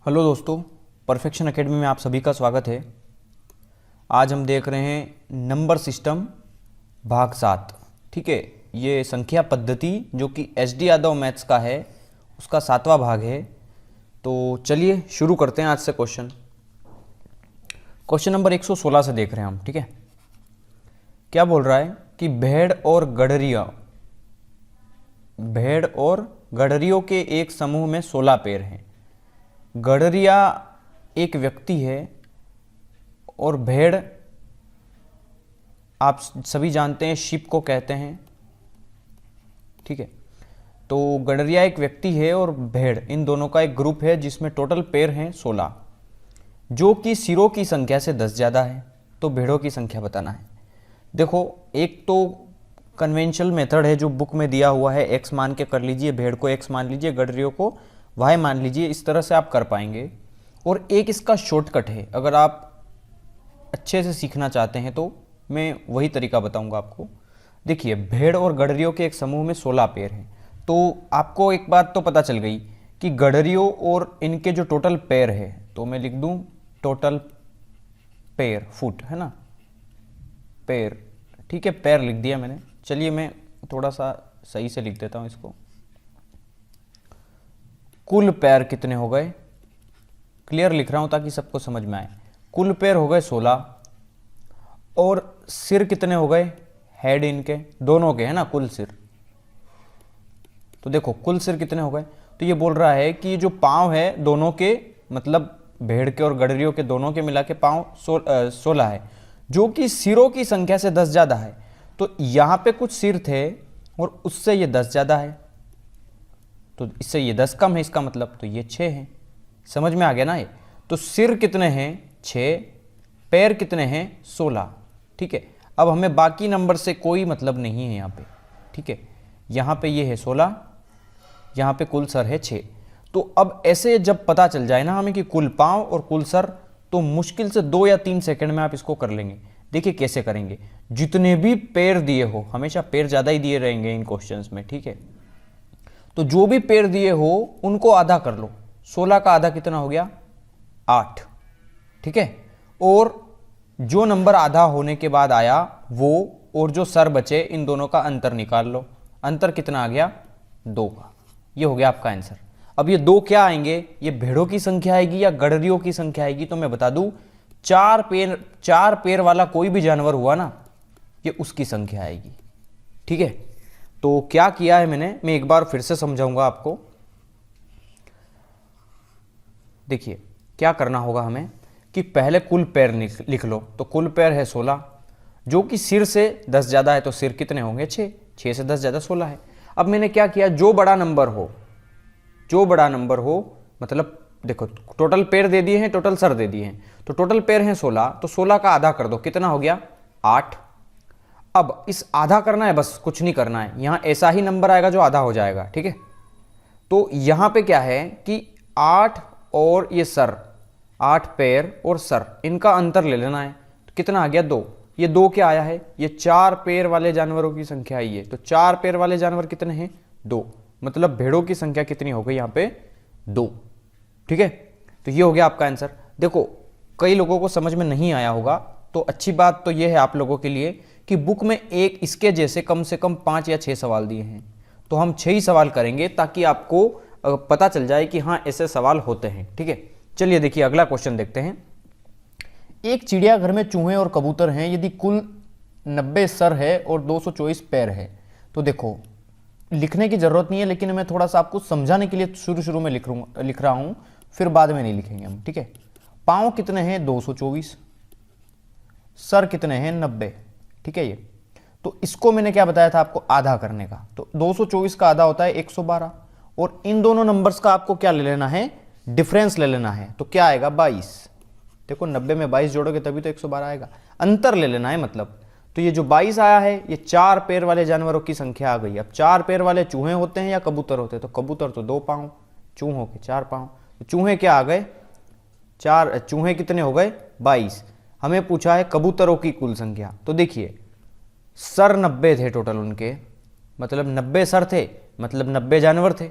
Hello दोस्तों, perfection academy में आप सभी का स्वागत है। आज हम देख रहे हैं नंबर सिस्टम भाग 7। ठीक है, ये संख्या पद्धति जो कि एच.डी. यादव मैथ्स का है उसका 7वां भाग है। तो चलिए शुरू करते हैं आज से। क्वेश्चन नंबर 116 से देख रहे हैं हम। ठीक है, क्या बोल रहा है कि भेड़ और गडरियों के एक समूह में 16 पैर हैं। गडरिया एक व्यक्ति है और भेड़ आप सभी जानते हैं शिप को कहते हैं। ठीक है, तो गडरिया एक व्यक्ति है और भेड़ इन दोनों का एक ग्रुप है जिसमें टोटल पैर हैं 16, जो कि सिरों की संख्या से 10 ज़्यादा है। तो भेड़ों की संख्या बताना है। देखो, एक तो कन्वेंशनल मेथड है जो बुक में दिया हुआ है, x मान के कर लीजिए, भेड़ को x मान लीजिए, गडरियों को y मान लीजिए। इस तरह से आप कर पाएंगे। और एक इसका शॉर्टकट है, अगर आप अच्छे से सीखना चाहते हैं तो मैं वही तरीका बताऊंगा आपको। देखिए, भेड़ और गडरियों के एक समूह में 16 पैर हैं। तो आपको एक बात तो पता चल गई कि गडरियों और इनके जो टोटल पैर है, तो मैं लिख दूं टोटल पैर, फुट है ना, पैर। ठीक है, पैर लिख दिया मैंने। चलिए मैं थोड़ा सा सही से लिख देता हूं इसको। कुल पैर कितने हो गए, क्लियर लिख रहा हूं ताकि सबको समझ में आए। कुल पैर हो गए 16 और सिर कितने हो गए, हेड इनके दोनों के है ना, कुल सिर। तो देखो कुल सिर कितने हो गए, तो ये बोल रहा है कि जो पांव है दोनों के, मतलब भेड़ के और गडरियों के दोनों के मिला के पांव 16 है, जो कि सिरों की संख्या से 10 ज़्यादा है। तो यहां पे कुछ सिर थे और उससे ये 10 ज़्यादा है, तो इससे ये 10 कम है, इसका मतलब तो ये 6 है। समझ में आ गया ना ये। तो सिर कितने हैं 6, पैर कितने हैं 16। ठीक है, अब हमें बाकी नंबर से कोई मतलब नहीं है यहाँ पे। ठीक है, यहाँ पे ये है 16, यहाँ पे कुल सर है 6। तो अब ऐसे जब पता चल जाए ना हमें कि कुल पाँव और कुल सर, तो मुश्किल से 2 या 3 सेकंड में आप इसको कर लेंगे। देखिए कैसे करेंगे। जितने भी पैर दिए हो, हमेशा पैर ज़्यादा ही दिए रहेंगे इन क्वेश्चंस में। ठीक है, तो जो भी पैर दिए हो उनको आधा कर लो। 16 का आधा कितना हो गया 8। ठीक है, और जो नंबर आधा होने के बाद आया वो, और जो सर बचे इन दोनों का अंतर निकाल लो। अंतर कितना आ गया 2 का। ये हो गया आपका आंसर। अब ये 2 क्या आएंगे, ये भेड़ों की संख्या आएगी या गडरियों की संख्या आएगी। तो मैं बता दूं, 4 पैर वाला कोई भी जानवर हुआ ना, ये उसकी संख्या आएगी। ठीक है, तो क्या किया है मैंने, मैं एक बार फिर से समझाऊंगा आपको। देखिए क्या करना होगा हमें कि पहले कुल पैर लिख लो। तो कुल पैर है 16, जो कि सिर से 10 ज़्यादा है, तो सिर कितने होंगे 6, 6 से 10 ज़्यादा 16 है। अब मैंने क्या किया, जो बड़ा नंबर हो, मतलब देखो टोटल पैर दे दिए हैं, टोटल सर दे दिए हैं, तो टोटल पैर हैं 16, तो 16 का आधा कर दो, कितना हो गया 8। अब इस आधा करना है, बस कुछ नहीं करना है। यहां ऐसा ही नंबर आएगा जो आधा हो जाएगा। ठीक है, तो यहां पे क्या है कि 8 और ये सर, 8 पैर और सर, इनका अंतर ले लेना है। तो कितना आ गया 2। ये 2 क्या आया है, ये 4 पैर वाले जानवरों की संख्या आई है। तो 4 पैर वाले जानवर कितने हैं 2, मतलब भेड़ों की संख्या कितनी हो गई यहां पे 2। ठीक है, तो ये हो गया आपका आंसर। देखो कई लोगों को समझ में नहीं आया होगा, तो अच्छी बात तो ये है आप लोगों के लिए कि बुक में एक इसके जैसे कम से कम 5 या 6 सवाल दिए हैं। तो हम 6 ही सवाल करेंगे ताकि आपको पता चल जाए कि हाँ ऐसे सवाल होते हैं। ठीक है, चलिए देखिए अगला क्वेश्चन देखते हैं। एक चिड़ियाघर में चूहे और कबूतर हैं, यदि कुल 90 सर है और 224 पैर है। तो देखो लिखने की जरूरत नहीं है, लेकिन मैं थोड़ा सा आपको समझाने के लिए शुरू में लिख रहा हूं, फिर बाद में नहीं लिखेंगे हम। ठीक है, पाँव कितने हैं 224, सर कितने हैं 90। ठीक है, ये तो इसको मैंने क्या बताया था आपको, आधा करने का। तो 224 का आधा होता है 112, और इन दोनों नंबर्स का आपको क्या ले लेना है, डिफरेंस ले लेना है। तो क्या आएगा 22। देखो 90 में 22 जोड़ोगे तभी तो 112 आएगा। अंतर ले लेना है मतलब। तो ये जो 22 आया है, ये 4 पैर वाले जानवरों की संख्या आ गई। अब 4 पैर वाले चूहे होते हैं या कबूतर होते हैं, तो कबूतर तो 2 पाँव, चूहों के 4 पाँव। तो चूहे क्या आ गए 4, चूहे कितने हो गए 22। हमें पूछा है कबूतरों की कुल संख्या। तो देखिए सर 90 थे टोटल उनके, मतलब 90 सर थे, मतलब 90 जानवर थे।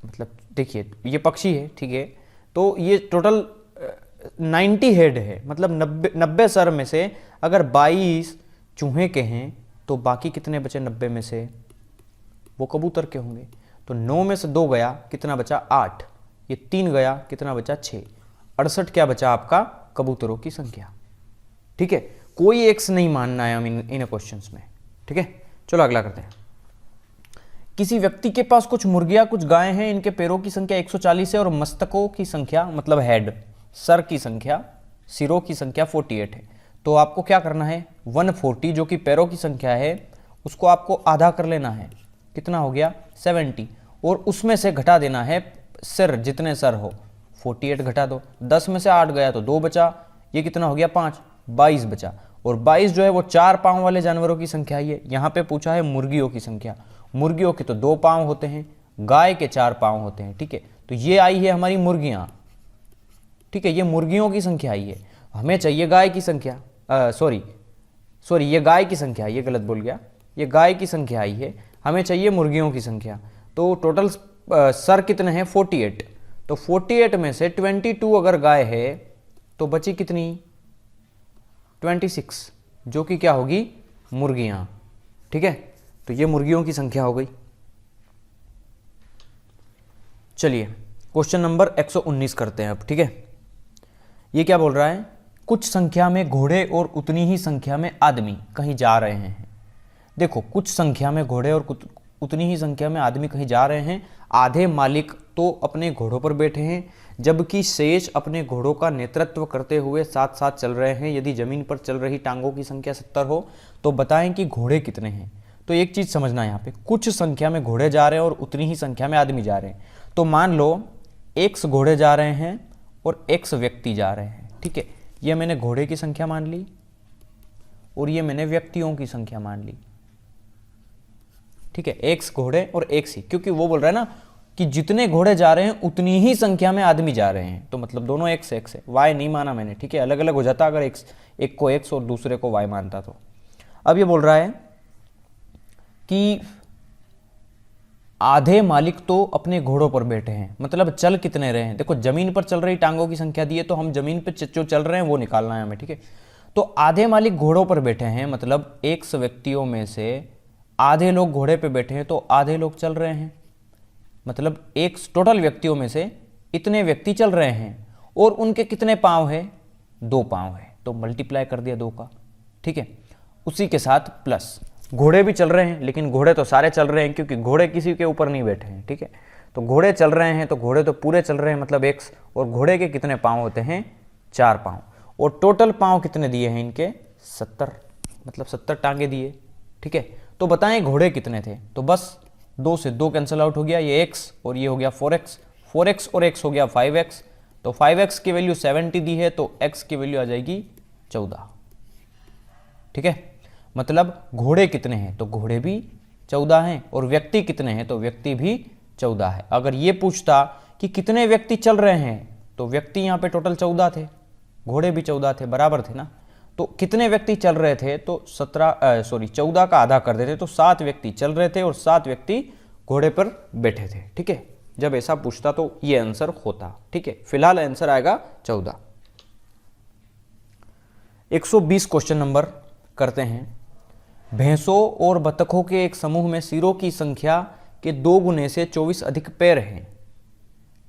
मतलब देखिए ये पक्षी है, ठीक है, तो ये टोटल 90 हेड है, मतलब 90 सर में से अगर 22 चूहे के हैं तो बाकी कितने बचे 90 में से, वो कबूतर के होंगे। तो 9 में से 2 गया, कितना बचा 8, ये 3 गया, कितना बचा 6, 68 क्या बचा आपका कबूतरों की संख्या। ठीक है, कोई एक्स नहीं मानना है हम इन क्वेश्चंस में। ठीक है, चलो अगला करते हैं। किसी व्यक्ति के पास कुछ मुर्गियां कुछ गायें हैं, इनके पैरों की संख्या 140 है और मस्तकों की संख्या मतलब हेड, सर की संख्या, सिरों की संख्या 48 है। तो आपको क्या करना है, 140 जो कि पैरों की संख्या है उसको आपको आधा कर लेना है, कितना हो गया 70, और उसमें से घटा देना है सिर, जितने सर हो 48 घटा दो, 10 में से 8 गया तो 2 बचा, ये कितना हो गया 5, 22 बचा। और 22 जो है वो 4 पांव वाले जानवरों की संख्या ही है। यहाँ पे पूछा है मुर्गियों की संख्या, मुर्गियों के तो 2 पांव होते हैं, गाय के 4 पांव होते हैं। ठीक है, तो ये आई है हमारी मुर्गियां। ठीक है, ये मुर्गियों की संख्या आई है, हमें चाहिए गाय की संख्या, सॉरी ये गाय की संख्या, ये गलत बोल गया, ये गाय की संख्या आई है, हमें चाहिए मुर्गियों की संख्या। तो टोटल सर कितने हैं 48, तो 48 में से 22 अगर गाय है तो बची कितनी 26, जो कि क्या होगी मुर्गियां। ठीक है, तो ये मुर्गियों की संख्या हो गई। चलिए क्वेश्चन नंबर 119 करते हैं अब। ठीक है, ये क्या बोल रहा है, कुछ संख्या में घोड़े और उतनी ही संख्या में आदमी कहीं जा रहे हैं। देखो, कुछ संख्या में घोड़े और उतनी ही संख्या में आदमी कहीं जा रहे हैं, आधे मालिक तो अपने घोड़ों पर बैठे हैं जबकि शेष अपने घोड़ों का नेतृत्व करते हुए साथ साथ चल रहे हैं। यदि जमीन पर चल रही टांगों की संख्या 70 हो तो बताएं कि घोड़े कितने हैं। तो एक चीज समझना, यहाँ पे कुछ संख्या में घोड़े जा रहे हैं और उतनी ही संख्या में आदमी जा रहे हैं। तो मान लो x घोड़े जा रहे हैं और x व्यक्ति जा रहे हैं। ठीक है, ये मैंने घोड़े की संख्या मान ली और ये मैंने व्यक्तियों की संख्या मान ली। ठीक है, x घोड़े और x ही, क्योंकि वो बोल रहा है ना कि जितने घोड़े जा रहे हैं उतनी ही संख्या में आदमी जा रहे हैं, तो मतलब दोनों x है, y नहीं माना मैंने। ठीक है, अलग अलग हो जाता अगर एक को x और दूसरे को y मानता तो। अब ये बोल रहा है कि आधे मालिक तो अपने घोड़ों पर बैठे हैं, मतलब चल कितने रहे हैं। देखो, जमीन पर चल रही टांगों की संख्या दी है तो हम जमीन पर जो चल रहे हैं वो निकालना है हमें। ठीक है, तो आधे मालिक घोड़ों पर बैठे हैं, मतलब x व्यक्तियों में से आधे लोग घोड़े पे बैठे हैं तो आधे लोग चल रहे हैं, मतलब एक टोटल व्यक्तियों में से इतने व्यक्ति चल रहे हैं और उनके कितने पांव है 2 पांव है, तो मल्टीप्लाई कर दिया 2 का। ठीक है, उसी के साथ प्लस घोड़े भी चल रहे हैं, लेकिन घोड़े तो सारे चल रहे हैं क्योंकि घोड़े किसी के ऊपर नहीं बैठे हैं। ठीक है, तो घोड़े चल रहे हैं तो घोड़े तो पूरे चल रहे हैं, मतलब x, और घोड़े के कितने पांव होते हैं 4 पांव, और टोटल पांव कितने दिए हैं इनके 70, मतलब 70 टांगे दिए। ठीक है, तो बताएं घोड़े कितने थे, तो बस 2 से 2 कैंसिल आउट हो गया, ये x और ये हो गया 4x, 4x और x हो गया 5x, तो 5x की वैल्यू 70 दी है तो x की वैल्यू आ जाएगी 14। ठीक है, मतलब घोड़े कितने हैं तो घोड़े भी 14 हैं, और व्यक्ति कितने हैं तो व्यक्ति भी 14 है। अगर ये पूछता कि कितने व्यक्ति चल रहे हैं तो व्यक्ति यहाँ पे टोटल 14 थे, घोड़े भी 14 थे, बराबर थे ना। तो कितने व्यक्ति चल रहे थे तो 14 का आधा कर देते तो 7 व्यक्ति चल रहे थे और 7 व्यक्ति घोड़े पर बैठे थे। ठीक है, जब ऐसा पूछता तो ये आंसर होता। ठीक है, फिलहाल आंसर आएगा 14। 120 क्वेश्चन नंबर करते हैं। भैंसों और बतखों के एक समूह में सिरों की संख्या के 2 गुने से 24 अधिक पैर हैं।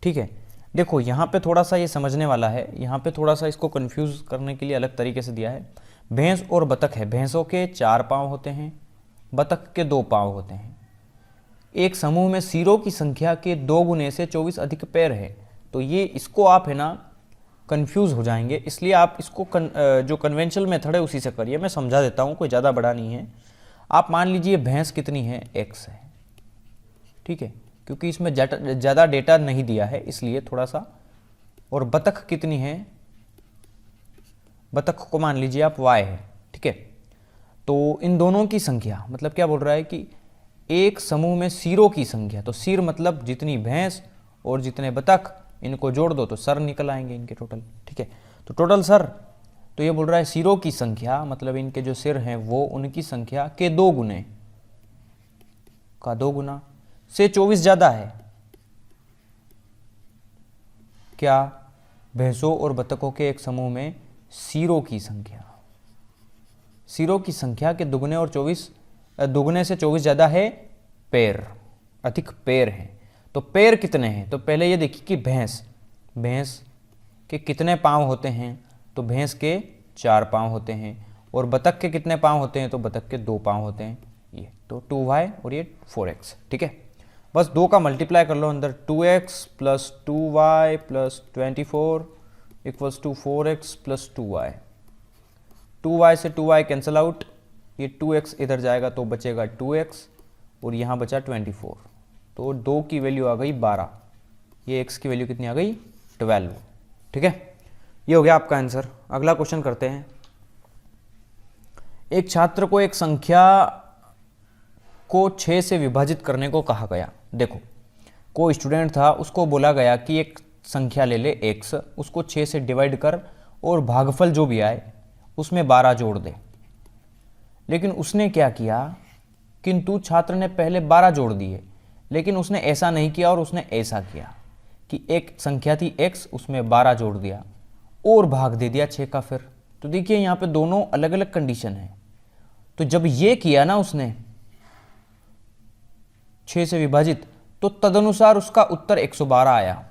ठीक है, देखो यहाँ पे थोड़ा सा ये समझने वाला है, यहाँ पे थोड़ा सा इसको कंफ्यूज करने के लिए अलग तरीके से दिया है। भैंस और बतख है, भैंसों के 4 पांव होते हैं, बतख के 2 पांव होते हैं। एक समूह में सिरों की संख्या के 2 गुने से 24 अधिक पैर है, तो ये इसको आप है ना कंफ्यूज हो जाएंगे, इसलिए आप इसको जो कन्वेंशनल मेथड है उसी से करिए। मैं समझा देता हूँ, कोई ज़्यादा बड़ा नहीं है। आप मान लीजिए भैंस कितनी है x है। ठीक है, क्योंकि इसमें ज़्यादा डेटा नहीं दिया है इसलिए थोड़ा सा। और बतख कितनी है, बतख को मान लीजिए आप y है। ठीक है, तो इन दोनों की संख्या, मतलब क्या बोल रहा है कि एक समूह में सिरों की संख्या, तो सिर मतलब जितनी भैंस और जितने बतख, इनको जोड़ दो तो सर निकल आएंगे इनके टोटल। ठीक है, तो टोटल सर, तो ये बोल रहा है सिरों की संख्या मतलब इनके जो सिर हैं वो उनकी संख्या के 2 गुने का 2 गुना से 24 ज़्यादा है, क्या? भैंसों और बतखों के एक समूह में सीरों की संख्या, सीरों की संख्या के दुगने और 24, दुगने से 24 ज़्यादा है पैर, अधिक पैर हैं। तो पैर कितने हैं? तो पहले ये देखिए कि भैंस के कितने पाँव होते हैं? तो भैंस के 4 पाँव होते हैं। और बतख के कितने पाँव होते हैं? तो बतख के 2 पाँव होते हैं। ये तो 2y और ये 4x, ठीक है। बस 2 का मल्टीप्लाई कर लो अंदर, 2x plus 2y plus 24 equals to 4x plus 2y। 2y से 2y कैंसिल आउट, ये 2x इधर जाएगा तो बचेगा 2x और यहाँ बचा 24। तो 2 की वैल्यू आ गई 12, ये x की वैल्यू कितनी आ गई? 12, ठीक है। ये हो गया आपका आंसर। अगला क्वेश्चन करते हैं। एक छात्र को एक संख्या को 6 से विभाजित करने को कहा गया। देखो, कोई स्टूडेंट था, उसको बोला गया कि एक संख्या ले ले x, उसको 6 से डिवाइड कर और भागफल जो भी आए उसमें 12 जोड़ दे। लेकिन उसने क्या किया, किंतु छात्र ने पहले 12 जोड़ दिए, लेकिन उसने ऐसा नहीं किया और उसने ऐसा किया कि एक संख्या थी x, उसमें 12 जोड़ दिया और भाग दे दिया 6 का। फिर तो देखिए यहाँ पे दोनों अलग अलग कंडीशन है। तो जब ये किया ना उसने 6 से विभाजित, तो तदनुसार उसका उत्तर 112 आया।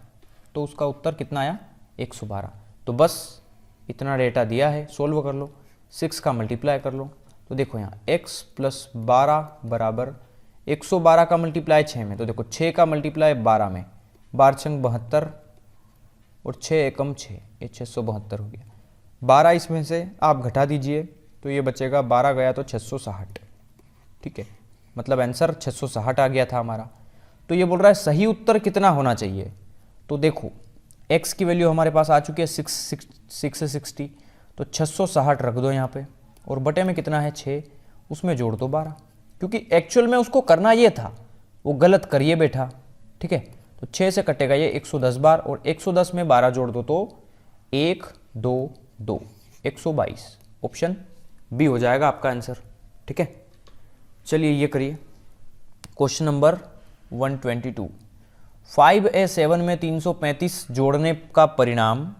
तो उसका उत्तर कितना आया? 112। तो बस इतना डेटा दिया है, सोल्व कर लो, 6 का मल्टीप्लाई कर लो। तो देखो यहाँ x प्लस 12 बराबर 112 का मल्टीप्लाई 6 में, तो देखो 6 का मल्टीप्लाई 12 में, 12 छंग 72 और 6 एकम 6, ये 672 हो गया। 12 इसमें से आप घटा दीजिए तो ये बचेगा, 12 गया तो 660, ठीक है। मतलब आंसर 660 आ गया था हमारा। तो ये बोल रहा है सही उत्तर कितना होना चाहिए। तो देखो x की वैल्यू हमारे पास आ चुकी है 660, तो 660 रख दो यहाँ पे और बटे में कितना है 6, उसमें जोड़ दो 12, क्योंकि एक्चुअल में उसको करना ये था, वो गलत करिए बैठा, ठीक है। तो 6 से कटेगा ये 110 बार और 110 में 12 जोड़ दो तो 1 2 2 122। ऑप्शन बी हो जाएगा आपका आंसर, ठीक है। चलिए ये करिए क्वेश्चन नंबर 122। 5a7 में 335 जोड़ने का परिणाम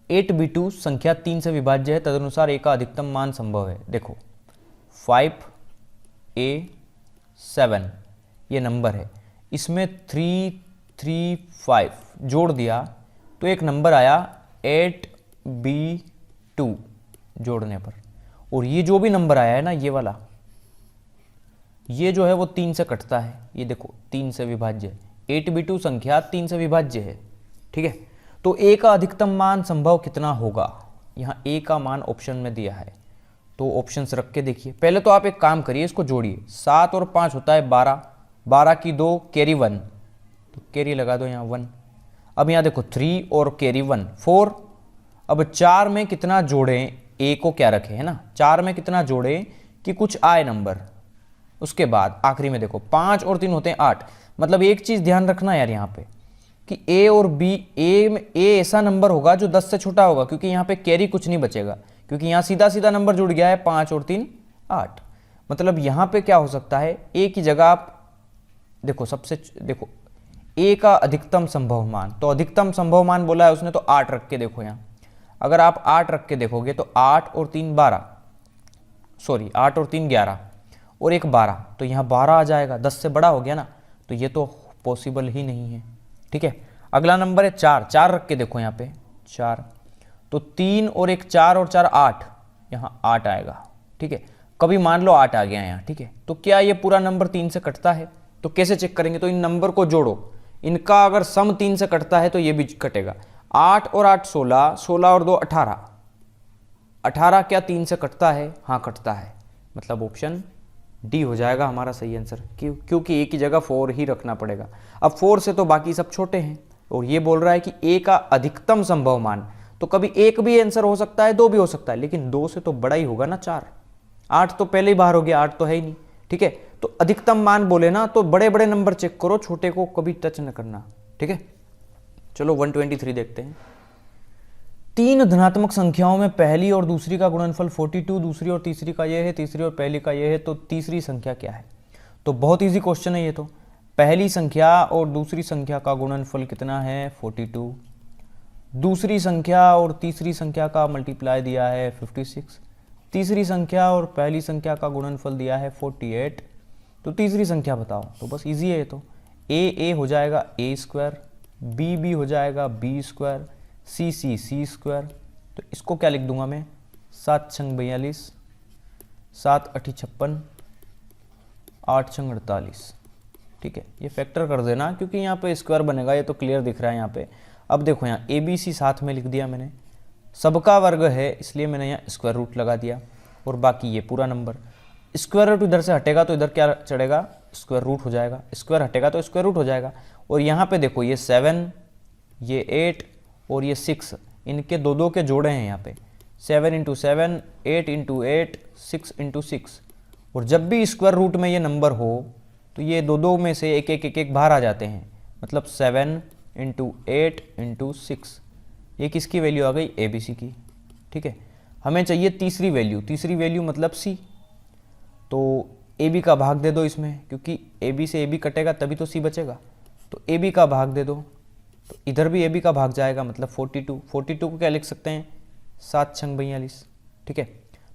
8b2 संख्या 3 से विभाज्य है, तदनुसार a का अधिकतम मान संभव है। देखो 5a7 ये नंबर है, इसमें 335 जोड़ दिया तो एक नंबर आया 8b2 जोड़ने पर, और ये जो भी नंबर आया है ना ये वाला, ये जो है वो 3 से कटता है। ये देखो 3 से विभाज्य है, 8b2 संख्या 3 से विभाज्य है, ठीक है। तो a का अधिकतम मान संभव कितना होगा, यहाँ a का मान ऑप्शन में दिया है, तो ऑप्शंस रख के देखिए। पहले तो आप एक काम करिए, इसको जोड़िए, 7 और 5 होता है 12, 12 की 2 कैरी 1, तो कैरी लगा दो यहाँ 1। अब यहाँ देखो 3 और कैरी 1 4। अब 4 में कितना जोड़ें, a को क्या रखें, है ना, 4 में कितना जोड़ें कि कुछ आए नंबर। उसके बाद आखिरी में देखो 5 और 3 होते हैं 8। मतलब एक चीज ध्यान रखना यार यहाँ पे कि a और b, a ऐसा नंबर होगा जो 10 से छोटा होगा, क्योंकि यहाँ पे कैरी कुछ नहीं बचेगा, क्योंकि यहाँ सीधा सीधा नंबर जुड़ गया है, 5 और 3 8। मतलब यहाँ पे क्या हो सकता है, a की जगह आप देखो, सबसे देखो a का अधिकतम संभव मान, तो अधिकतम संभव मान बोला है उसने, तो 8 रख के देखो यहाँ। अगर आप 8 रख के देखोगे तो 8 और 3 12, सॉरी 8 और 3 11 और एक 12, तो यहाँ 12 आ जाएगा, 10 से बड़ा हो गया ना, तो ये तो पॉसिबल ही नहीं है, ठीक है। अगला नंबर है 4, 4 रख के देखो यहाँ पे 4, तो 3 और एक 4 और 4 8, यहाँ 8 आएगा, ठीक है। कभी मान लो 8 आ गया यहाँ, ठीक है। तो क्या ये पूरा नंबर 3 से कटता है, तो कैसे चेक करेंगे, तो इन नंबर को जोड़ो, इनका अगर सम 3 से कटता है तो ये भी कटेगा। 8 और 8 16, 16 और 2 18, 18 क्या 3 से कटता है, हाँ कटता है। मतलब ऑप्शन डी हो जाएगा हमारा सही आंसर, क्योंकि ए की जगह 4 ही रखना पड़ेगा। अब 4 से तो बाकी सब छोटे हैं, और ये बोल रहा है कि ए का अधिकतम संभव मान, तो कभी एक भी आंसर हो सकता है, 2 भी हो सकता है, लेकिन 2 से तो बड़ा ही होगा ना 4। 8 तो पहले ही बाहर हो गया, 8 तो है ही नहीं, ठीक है। तो अधिकतम मान बोले ना तो बड़े बड़े नंबर चेक करो, छोटे को कभी टच न करना, ठीक है। चलो 123 देखते हैं। 3 धनात्मक संख्याओं में पहली और दूसरी का गुणनफल 42, दूसरी और तीसरी का यह है, तीसरी और पहली का यह है, तो तीसरी संख्या क्या है। तो बहुत इजी क्वेश्चन है ये तो। पहली संख्या और दूसरी संख्या का गुणनफल कितना है 42, दूसरी संख्या और तीसरी संख्या का मल्टीप्लाई दिया है 56, तीसरी संख्या और पहली संख्या का गुणनफल दिया है 48, तो तीसरी संख्या बताओ। तो बस इजी है ये तो, ए हो जाएगा ए स्क्वायर, बी हो जाएगा बी स्क्वायर, सी स्क्वायर। तो इसको क्या लिख दूंगा मैं, 7 छंग 42, 7 8 56, 8 छंग 48। ठीक है, ये फैक्टर कर देना क्योंकि यहाँ पे स्क्वायर बनेगा, ये तो क्लियर दिख रहा है यहाँ पे। अब देखो यहाँ ए बी सी साथ में लिख दिया मैंने, सबका वर्ग है इसलिए मैंने यहाँ स्क्वायर रूट लगा दिया, और बाकी ये पूरा नंबर। स्क्वायर रूट इधर से हटेगा तो इधर क्या चढ़ेगा, स्क्वायर रूट हो जाएगा, स्क्वायर हटेगा तो स्क्वायर रूट हो जाएगा। और यहाँ पे देखो ये 7, ये 8 और ये 6, इनके दो के जोड़े हैं यहाँ पे, 7 × 7, 8 × 8, 6 × 6। और जब भी स्क्वायर रूट में ये नंबर हो तो ये दो में से एक बाहर आ जाते हैं, मतलब 7 × 8 × 6, ये किसकी वैल्यू आ गई, ए बी सी की। ठीक है, हमें चाहिए तीसरी वैल्यू मतलब सी, तो ए बी का भाग दे दो इसमें, क्योंकि ए बी से ए बी कटेगा तभी तो सी बचेगा, तो ए बी का भाग दे दो, तो इधर भी ए बी का भाग जाएगा, मतलब 42 को क्या लिख सकते हैं, 7 छंग 42। ठीक है,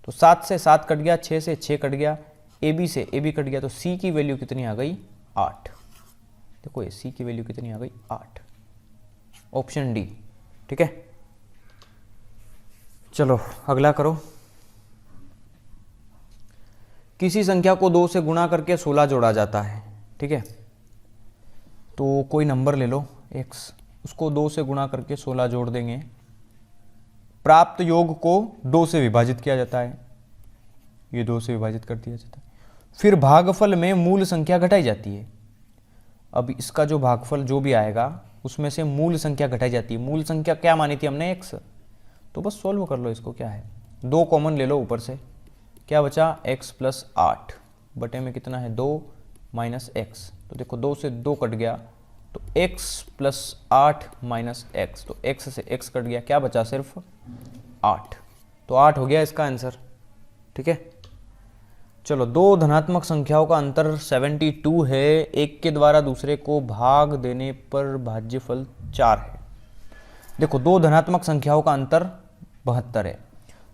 तो 7 से 7 कट गया, 6 से 6 कट गया, ए बी से ए बी कट गया, तो सी की वैल्यू कितनी आ गई, 8। देखो ये सी की वैल्यू कितनी आ गई, 8, ऑप्शन डी। ठीक है, चलो अगला करो। किसी संख्या को 2 से गुणा करके 16 जोड़ा जाता है। ठीक है, तो कोई नंबर ले लो x, उसको 2 से गुणा करके 16 जोड़ देंगे, प्राप्त योग को 2 से विभाजित किया जाता है, ये 2 से विभाजित कर दिया जाता है, फिर भागफल में मूल संख्या घटाई जाती है। अब इसका जो भागफल जो भी आएगा उसमें से मूल संख्या घटाई जाती है। मूल संख्या क्या मानी थी हमने, x, तो बस सॉल्व कर लो इसको, क्या है 2 कॉमन ले लो ऊपर से, क्या बचा x + 8 बटे में कितना है 2 - x, तो देखो 2 से 2 कट गया, तो x + 8 - x, तो x से x कट गया, क्या बचा सिर्फ 8, तो 8 हो गया इसका आंसर। ठीक है, चलो दो धनात्मक संख्याओं का अंतर 72 है, एक के द्वारा दूसरे को भाग देने पर भाज्यफल 4 है। देखो दो धनात्मक संख्याओं का अंतर 72 है,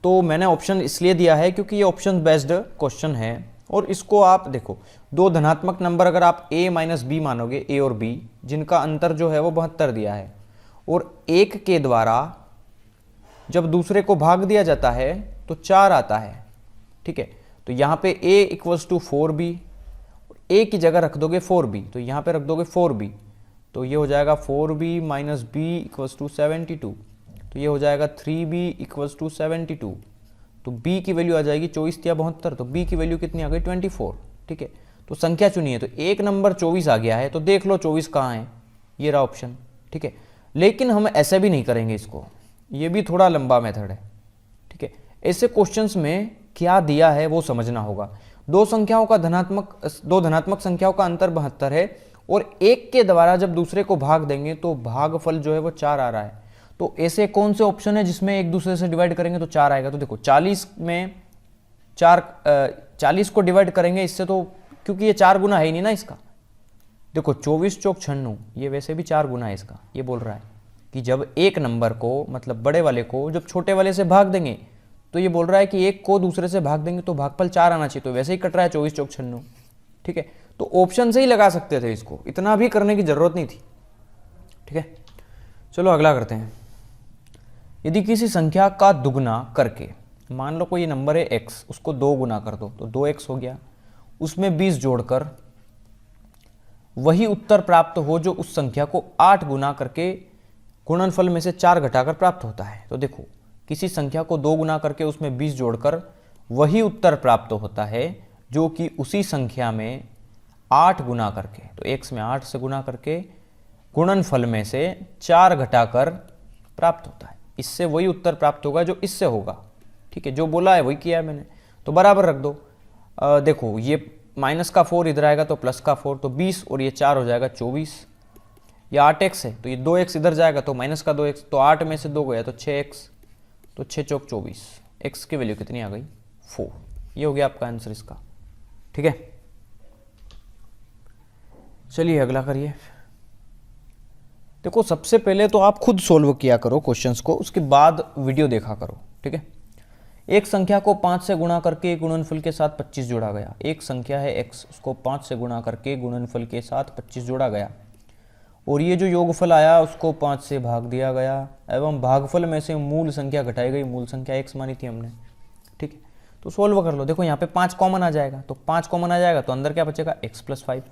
तो मैंने ऑप्शन इसलिए दिया है क्योंकि ये ऑप्शन बेस्ड क्वेश्चन है, और इसको आप देखो दो धनात्मक नंबर अगर आप a - b मानोगे, a और b जिनका अंतर जो है वो 72 दिया है, और एक के द्वारा जब दूसरे को भाग दिया जाता है तो 4 आता है। ठीक है, तो यहाँ पे a = 4b, a की जगह रख दोगे 4b, तो यहाँ पे रख दोगे 4b, तो ये हो जाएगा 4b - b = 72, तो ये हो जाएगा 3b = 72, तो b की वैल्यू आ जाएगी 24 या 72, तो b की वैल्यू कितनी आ गई 24। ठीक है, तो संख्या चुनिए, तो एक नंबर 24 आ गया है, तो देख लो 24 कहाँ है, ये रहा ऑप्शन। ठीक है, लेकिन हम ऐसे भी नहीं करेंगे इसको, ये भी थोड़ा लंबा मेथड है। ठीक है, ऐसे क्वेश्चंस में क्या दिया है वो समझना होगा। दो धनात्मक संख्याओं का अंतर 72 है, और एक के द्वारा जब दूसरे को भाग देंगे तो भागफल जो है वो 4 आ रहा है, तो ऐसे कौन से ऑप्शन है जिसमें एक दूसरे से डिवाइड करेंगे तो 4 आएगा। तो देखो 40 में 40 को डिवाइड करेंगे इससे, तो क्योंकि ये 4 गुना है ही नहीं ना इसका, देखो 24 चौक 96, ये वैसे भी 4 गुना है इसका। ये बोल रहा है कि जब एक नंबर को, मतलब बड़े वाले को जब छोटे वाले से भाग देंगे, तो ये बोल रहा है कि एक को दूसरे से भाग देंगे तो भागफल 4 आना चाहिए, तो वैसे ही कट रहा है 24 चौक 96। ठीक है, तो ऑप्शन से ही लगा सकते थे इसको, इतना भी करने की जरूरत नहीं थी। ठीक है, चलो अगला करते हैं। यदि किसी संख्या का दुगना करके, मान लो कोई ये नंबर है x, उसको 2 गुना कर दो तो 2x हो गया, उसमें 20 जोड़कर वही उत्तर प्राप्त हो जो उस संख्या को 8 गुना करके गुणनफल में से 4 घटाकर प्राप्त होता है। तो देखो किसी संख्या को 2 गुना करके उसमें 20 जोड़कर वही उत्तर प्राप्त होता है जो कि उसी संख्या में 8 गुना करके, तो x में 8 से गुना करके गुणनफल में से 4 घटाकर प्राप्त होता है। इससे वही उत्तर प्राप्त होगा जो इससे होगा। ठीक है, जो बोला है वही किया है मैंने, तो बराबर रख दो। देखो ये माइनस का 4 इधर आएगा तो प्लस का 4, तो 20 और ये 4 हो जाएगा 24। ये 8x है तो ये 2x इधर जाएगा तो माइनस का 2x, तो 8 में से 2 गया तो 6x, तो 6 चौक 24, x की वैल्यू कितनी आ गई 4। ये हो गया आपका आंसर इसका। ठीक है, चलिए अगला करिए। देखो सबसे पहले तो आप खुद सोल्व किया करो क्वेश्चंस को, उसके बाद वीडियो देखा करो, ठीक है। एक संख्या को 5 से गुणा करके गुणनफल के साथ 25 जोड़ा गया। एक संख्या है x, उसको 5 से गुणा करके गुणनफल के साथ 25 जोड़ा गया और ये जो योगफल आया उसको 5 से भाग दिया गया एवं भागफल में से मूल संख्या घटाई गई। मूल संख्या x मानी थी हमने, ठीक है। तो सोल्व कर लो। देखो यहाँ पे 5 कॉमन आ जाएगा, तो 5 कॉमन आ जाएगा तो अंदर क्या बचेगा x + 5,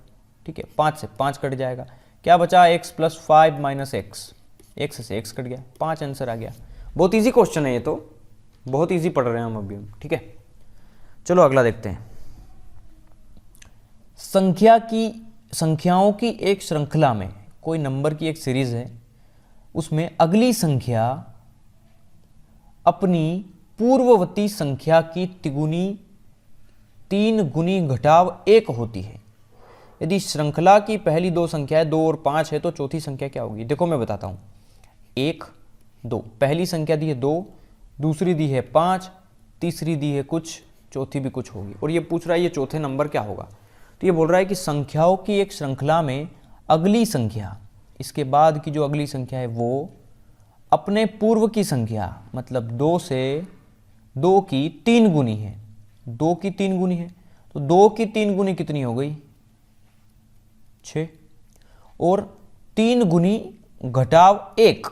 ठीक है। 5 से 5 कट जाएगा, क्या बचा x + 5 - x, x से x कट गया, 5 आंसर आ गया। बहुत ईजी क्वेश्चन है ये, तो बहुत ईजी पढ़ रहे हैं हम अभी, ठीक है। चलो अगला देखते हैं। संख्याओं की एक श्रृंखला में, कोई नंबर की एक सीरीज है, उसमें अगली संख्या अपनी पूर्ववर्ती संख्या की 3 गुनी घटाव 1 होती है। यदि श्रृंखला की पहली 2 संख्याएं 2 और 5 है तो चौथी संख्या क्या होगी? देखो मैं बताता हूं। 1 2, पहली संख्या दी है 2, दूसरी दी है 5, तीसरी दी है कुछ, चौथी भी कुछ होगी। और ये पूछ रहा है ये चौथे नंबर क्या होगा। तो ये बोल रहा है कि संख्याओं की एक श्रृंखला में अगली संख्या, इसके बाद की जो अगली संख्या है वो अपने पूर्व की संख्या, मतलब 2 से 2 की 3 गुनी है। 2 की 3 गुनी है तो 2 की 3 गुनी कितनी हो गई? 6। और 3 गुनी घटाव 1,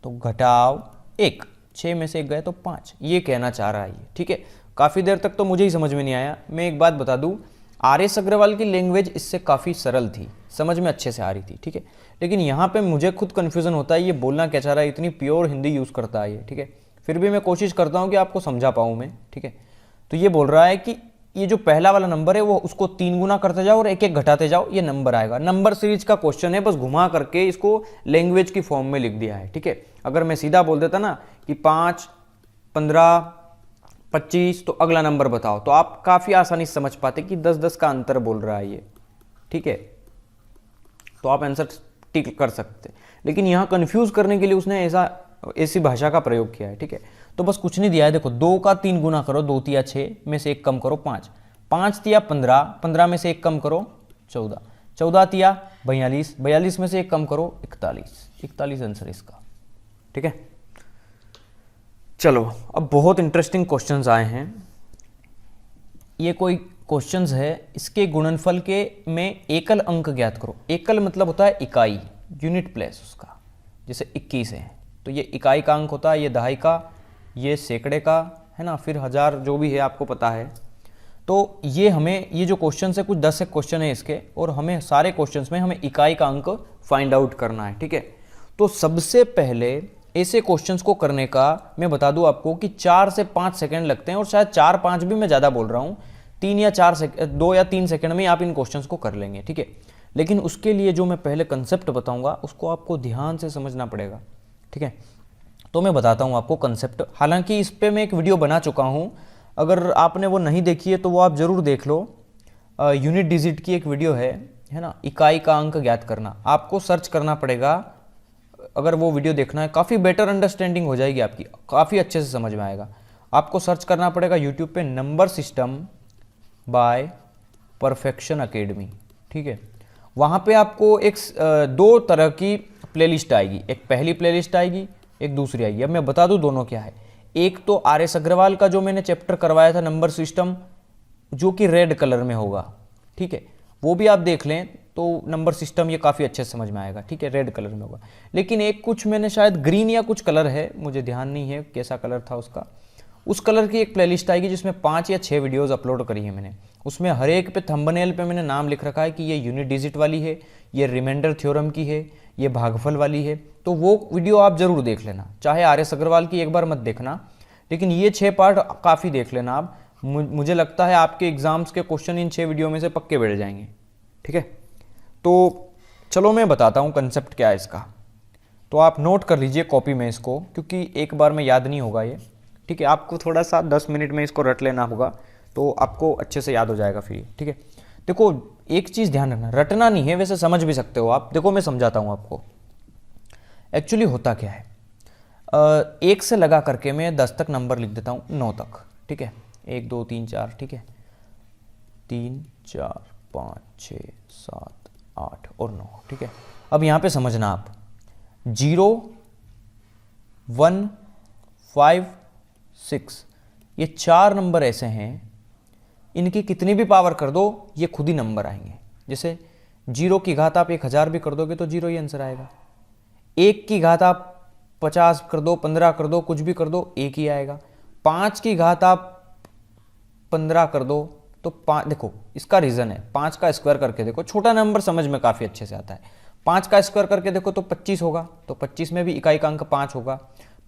तो घटाव 1, 6 में से 1 गए तो 5, ये कहना चाह रहा है ये, ठीक है। काफ़ी देर तक तो मुझे ही समझ में नहीं आया। मैं एक बात बता दूं, आर.एस. अग्रवाल की लैंग्वेज इससे काफ़ी सरल थी, समझ में अच्छे से आ रही थी, ठीक है। लेकिन यहाँ पे मुझे खुद कन्फ्यूज़न होता है, ये बोलना क्या चाह रहा है, इतनी प्योर हिंदी यूज़ करता है ये, ठीक है। फिर भी मैं कोशिश करता हूँ कि आपको समझा पाऊँ मैं, ठीक है। तो ये बोल रहा है कि ये जो पहला वाला नंबर है वो उसको 3 गुना करते जाओ और 1-1 घटाते जाओ, ये नंबर आएगा। नंबर सीरीज का क्वेश्चन है, बस घुमा करके इसको लैंग्वेज की फॉर्म में लिख दिया है, ठीक है। अगर मैं सीधा बोल देता ना कि 5, 15, 25 तो अगला नंबर बताओ, तो आप काफ़ी आसानी से समझ पाते कि 10-10 का अंतर बोल रहा है ये, ठीक है। तो आप आंसर टिक कर सकते। लेकिन यहाँ कंफ्यूज करने के लिए उसने ऐसी भाषा का प्रयोग किया है, ठीक है। तो बस कुछ नहीं दिया है। देखो 2 का 3 गुना करो, 2 तिया 6 में से 1 कम करो 5, 5 तिया 15, 15 में से 1 कम करो 14, 14 तिया 42, 42 में से 1 कम करो 41, 41 आंसर इसका, ठीक है। चलो अब बहुत इंटरेस्टिंग क्वेश्चंस आए हैं। ये कोई क्वेश्चंस है, इसके गुणनफल के में एकल अंक ज्ञात करो। एकल मतलब होता है इकाई, यूनिट प्लेस उसका, जैसे 21 है तो ये इकाई का अंक होता है, ये दहाई का, ये सैकड़े का, है ना, फिर हजार, जो भी है आपको पता है। तो ये हमें, ये जो क्वेश्चन है कुछ 10 क्वेश्चन है इसके, और हमें सारे क्वेश्चंस में हमें इकाई का अंक फाइंड आउट करना है, ठीक है। तो सबसे पहले ऐसे क्वेश्चंस को करने का मैं बता दूं आपको कि 4 से 5 सेकंड लगते हैं, और शायद 4-5 भी मैं ज़्यादा बोल रहा हूँ, 2 या 3 सेकंड में आप इन क्वेश्चंस को कर लेंगे, ठीक है। लेकिन उसके लिए जो मैं पहले कंसेप्ट बताऊंगा उसको आपको ध्यान से समझना पड़ेगा, ठीक है। तो मैं बताता हूँ आपको कंसेप्ट। हालांकि इस पर मैं एक वीडियो बना चुका हूँ, अगर आपने वो नहीं देखी है तो वो आप ज़रूर देख लो। यूनिट डिजिट की एक वीडियो है ना, इकाई का अंक ज्ञात करना, आपको सर्च करना पड़ेगा। अगर वो वीडियो देखना है, काफ़ी बेटर अंडरस्टैंडिंग हो जाएगी आपकी, काफ़ी अच्छे से समझ में आएगा। आपको सर्च करना पड़ेगा यूट्यूब पे number system by perfection academy, ठीक है। वहाँ पे आपको एक 2 तरह की प्लेलिस्ट आएगी, एक पहली प्लेलिस्ट आएगी, एक दूसरी आएगी। अब मैं बता दूं दोनों क्या है। एक तो आर.एस. अग्रवाल का जो मैंने चैप्टर करवाया था नंबर सिस्टम, जो कि रेड कलर में होगा, ठीक है, वो भी आप देख लें तो नंबर सिस्टम ये काफ़ी अच्छे से समझ में आएगा, ठीक है, रेड कलर में होगा। लेकिन एक कुछ मैंने शायद ग्रीन या कुछ कलर है, मुझे ध्यान नहीं है कैसा कलर था उसका, उस कलर की एक प्लेलिस्ट आएगी जिसमें 5 या 6 वीडियोज़ अपलोड करी है मैंने। उसमें हर एक पे थंबनेल पे मैंने नाम लिख रखा है कि ये यूनिट डिजिट वाली है, ये रिमाइंडर थ्योरम की है, ये भागफल वाली है। तो वो वीडियो आप जरूर देख लेना, चाहे आर.एस. अग्रवाल की एक बार मत देखना, लेकिन ये 6 पार्ट काफ़ी देख लेना आप। मुझे लगता है आपके एग्जाम्स के क्वेश्चन इन 6 वीडियो में से पक्के बैठ जाएंगे, ठीक है। तो चलो मैं बताता हूँ कंसेप्ट क्या है इसका। तो आप नोट कर लीजिए कॉपी में इसको, क्योंकि एक बार में याद नहीं होगा ये, ठीक है। आपको थोड़ा सा 10 मिनट में इसको रट लेना होगा, तो आपको अच्छे से याद हो जाएगा फिर, ठीक है। देखो एक चीज़ ध्यान रखना, रटना नहीं है, वैसे समझ भी सकते हो आप। देखो मैं समझाता हूँ आपको एक्चुअली होता क्या है। 1 से लगा करके मैं 10 तक नंबर लिख देता हूँ, 9 तक, ठीक है, 1 2 3 4, ठीक है, 3 4 5 6 7 8 और 9, ठीक है। अब यहाँ पे समझना आप 0 1 5 6 ये 4 नंबर ऐसे हैं, इनकी कितनी भी पावर कर दो ये खुद ही नंबर आएंगे। जैसे 0 की घात आप 1000 भी कर दोगे तो 0 ही आंसर आएगा। 1 की घात आप 50 कर दो, 15 कर दो, कुछ भी कर दो, 1 ही आएगा। 5 की घात आप 15 कर दो तो 5, देखो इसका रीज़न है, 5 का स्क्वायर करके देखो, छोटा नंबर समझ में काफ़ी अच्छे से आता है। 5 का स्क्वायर करके देखो तो 25 होगा, तो 25 में भी इकाई का अंक 5 होगा।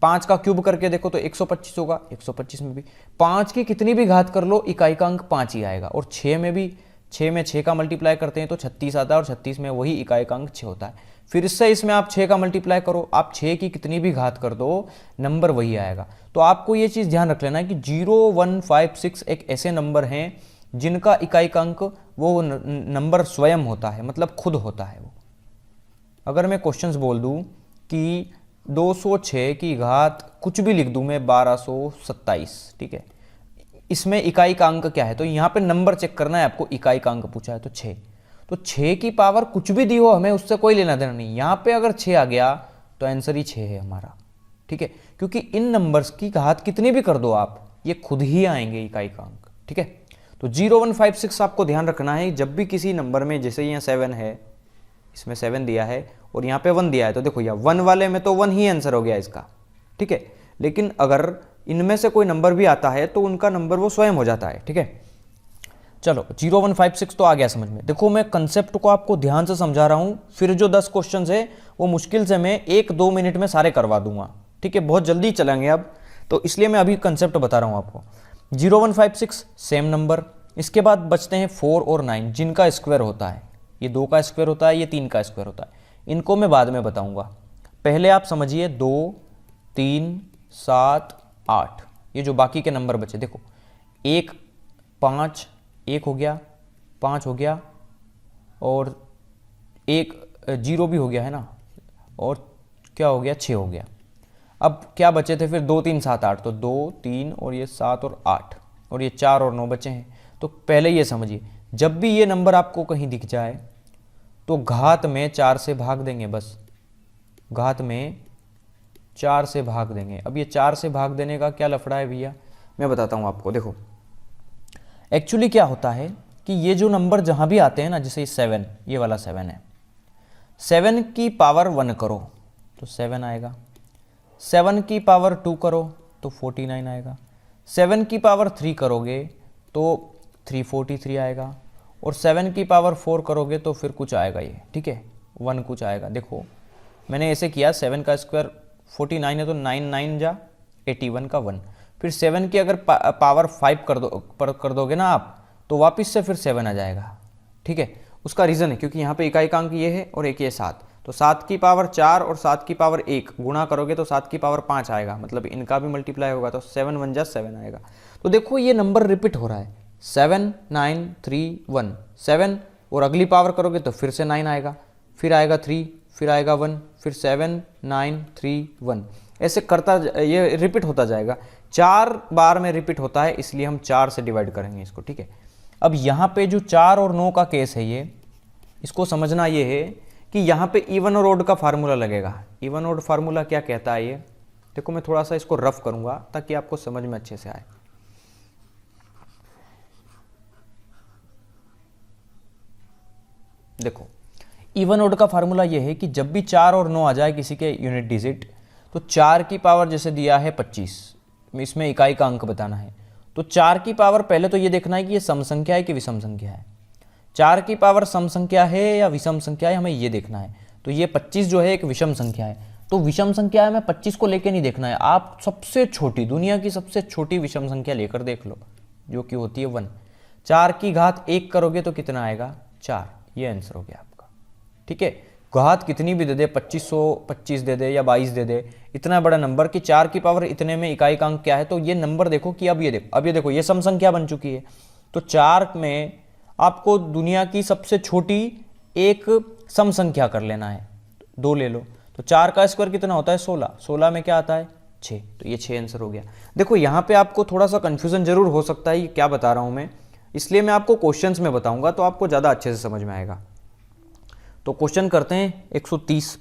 5 का क्यूब करके देखो तो 125 होगा, 125 में भी 5 की कितनी भी घात कर लो इकाई का अंक 5 ही आएगा। और 6 में भी 6 में 6 का मल्टीप्लाई करते हैं तो 36 आता है, और 36 में वही इकाई का अंक 6 होता है। फिर इससे इसमें आप 6 का मल्टीप्लाई करो, आप 6 की कितनी भी घात कर दो नंबर वही आएगा। तो आपको ये चीज़ ध्यान रख लेना है कि 0 1 5 6 एक ऐसे नंबर हैं जिनका इकाई का अंक वो नंबर स्वयं होता है, मतलब खुद होता है वो। अगर मैं क्वेश्चंस बोल दूं कि 206 की घात कुछ भी लिख दूं मैं 1227, ठीक है, इसमें इकाई का अंक क्या है, तो यहाँ पे नंबर चेक करना है आपको, इकाई का अंक पूछा है तो 6। तो 6 की पावर कुछ भी दी हो हमें उससे कोई लेना देना नहीं। यहाँ पे अगर 6 आ गया तो आंसर ही 6 है हमारा, ठीक है, क्योंकि इन नंबर्स की घात कितनी भी कर दो आप ये खुद ही आएंगे इकाई का अंक, ठीक है। तो 0 1 5 6 आपको ध्यान रखना है, जब भी किसी नंबर में, जैसे यहाँ 7 है, इसमें 7 दिया है और यहाँ पे 1 दिया है, तो देखो यहाँ 1 वाले में तो 1 ही आंसर हो गया इसका, ठीक है। लेकिन अगर इनमें से कोई नंबर भी आता है तो उनका नंबर वो स्वयं हो जाता है, ठीक है। चलो 0 1 5 6 तो आ गया समझ में। देखो मैं कंसेप्ट को आपको ध्यान से समझा रहा हूँ, फिर जो 10 क्वेश्चन है वो मुश्किल से मैं 1-2 मिनट में सारे करवा दूंगा, ठीक है, बहुत जल्दी चलेंगे अब, तो इसलिए मैं अभी कंसेप्ट बता रहा हूँ आपको। 0 1 5 6 सेम नंबर, इसके बाद बचते हैं 4 और 9 जिनका स्क्वायर होता है, ये 2 का स्क्वायर होता है, ये 3 का स्क्वायर होता है, इनको मैं बाद में बताऊंगा। पहले आप समझिए 2 3 7 8 ये जो बाकी के नंबर बचे, देखो 1 5 1 हो गया, 5 हो गया, और 1 0 भी हो गया है ना, और क्या हो गया 6 हो गया। अब क्या बचे थे फिर 2 3 7 8, तो 2 3 और ये 7 और 8 और ये 4 और 9 बचे हैं। तो पहले ये समझिए जब भी ये नंबर आपको कहीं दिख जाए तो घात में 4 से भाग देंगे, बस घात में 4 से भाग देंगे। अब ये 4 से भाग देने का क्या लफड़ा है भैया, मैं बताता हूँ आपको। देखो एक्चुअली क्या होता है कि ये जो नंबर जहाँ भी आते हैं ना, जैसे 7, ये वाला 7 है, 7 की पावर 1 करो तो 7 आएगा, 7 की पावर 2 करो तो 49 आएगा, 7 की पावर 3 करोगे तो 343 आएगा, और 7 की पावर 4 करोगे तो फिर कुछ आएगा ये, ठीक है, 1 कुछ आएगा। देखो मैंने ऐसे किया, 7 का स्क्वायर 49 है तो 9 9 जा 81 का 1, फिर 7 की अगर पावर 5 कर दोगे ना आप तो वापस से फिर 7 आ जाएगा, ठीक है। उसका रीज़न है क्योंकि यहाँ पे इकाई का अंक ये है और एक ये 7, तो 7 की पावर 4 और 7 की पावर 1 गुणा करोगे तो 7 की पावर 5 आएगा, मतलब इनका भी मल्टीप्लाई होगा तो 7 1 जा 7 आएगा। तो देखो ये नंबर रिपीट हो रहा है, 7 9 3 1 7, और अगली पावर करोगे तो फिर से 9 आएगा, फिर आएगा 3, फिर आएगा 1, फिर 7 9 3 1, ऐसे करता ये रिपीट होता जाएगा। 4 बार में रिपीट होता है, इसलिए हम 4 से डिवाइड करेंगे इसको, ठीक है। अब यहाँ पे जो 4 और 9 का केस है, ये इसको समझना ये है कि यहाँ पे इवन और ओड का फार्मूला लगेगा। इवन ओड फार्मूला क्या कहता है ये, देखो मैं थोड़ा सा इसको रफ करूँगा ताकि आपको समझ में अच्छे से आए। देखो इवन ओड का फार्मूला ये है कि जब भी 4 और 9 आ जाए किसी के यूनिट डिजिट, तो 4 की पावर जैसे दिया है 25, इसमें इकाई का अंक बताना है, तो 4 की पावर पहले तो ये देखना है कि ये सम संख्या है कि विषम संख्या है। 4 की पावर सम संख्या है या विषम संख्या है, हमें ये देखना है। तो ये 25 जो है एक विषम संख्या है, तो विषम संख्या है, हमें 25 को लेके नहीं देखना है, आप सबसे छोटी, दुनिया की सबसे छोटी विषम संख्या लेकर देख लो जो कि होती है 1। 4 की घात 1 करोगे तो कितना आएगा 4, ये आंसर हो गया आपका, ठीक है। घात कितनी भी दे दे, 2525 दे दे या 22 दे दे, इतना बड़ा नंबर कि 4 की पावर इतने में इकाई का अंक क्या है, तो ये नंबर देखो कि अब ये देखो ये सम संख्या बन चुकी है। तो 4 में आपको दुनिया की सबसे छोटी एक सम संख्या कर लेना है, 2 ले लो, तो 4 का स्क्वायर कितना होता है 16, 16 में क्या आता है 6, तो ये 6 आंसर हो गया। देखो यहाँ पे आपको थोड़ा सा कन्फ्यूजन जरूर हो सकता है ये क्या बता रहा हूँ मैं, इसलिए मैं आपको क्वेश्चंस में बताऊंगा तो आपको ज़्यादा अच्छे से समझ में आएगा। तो क्वेश्चन करते हैं 130,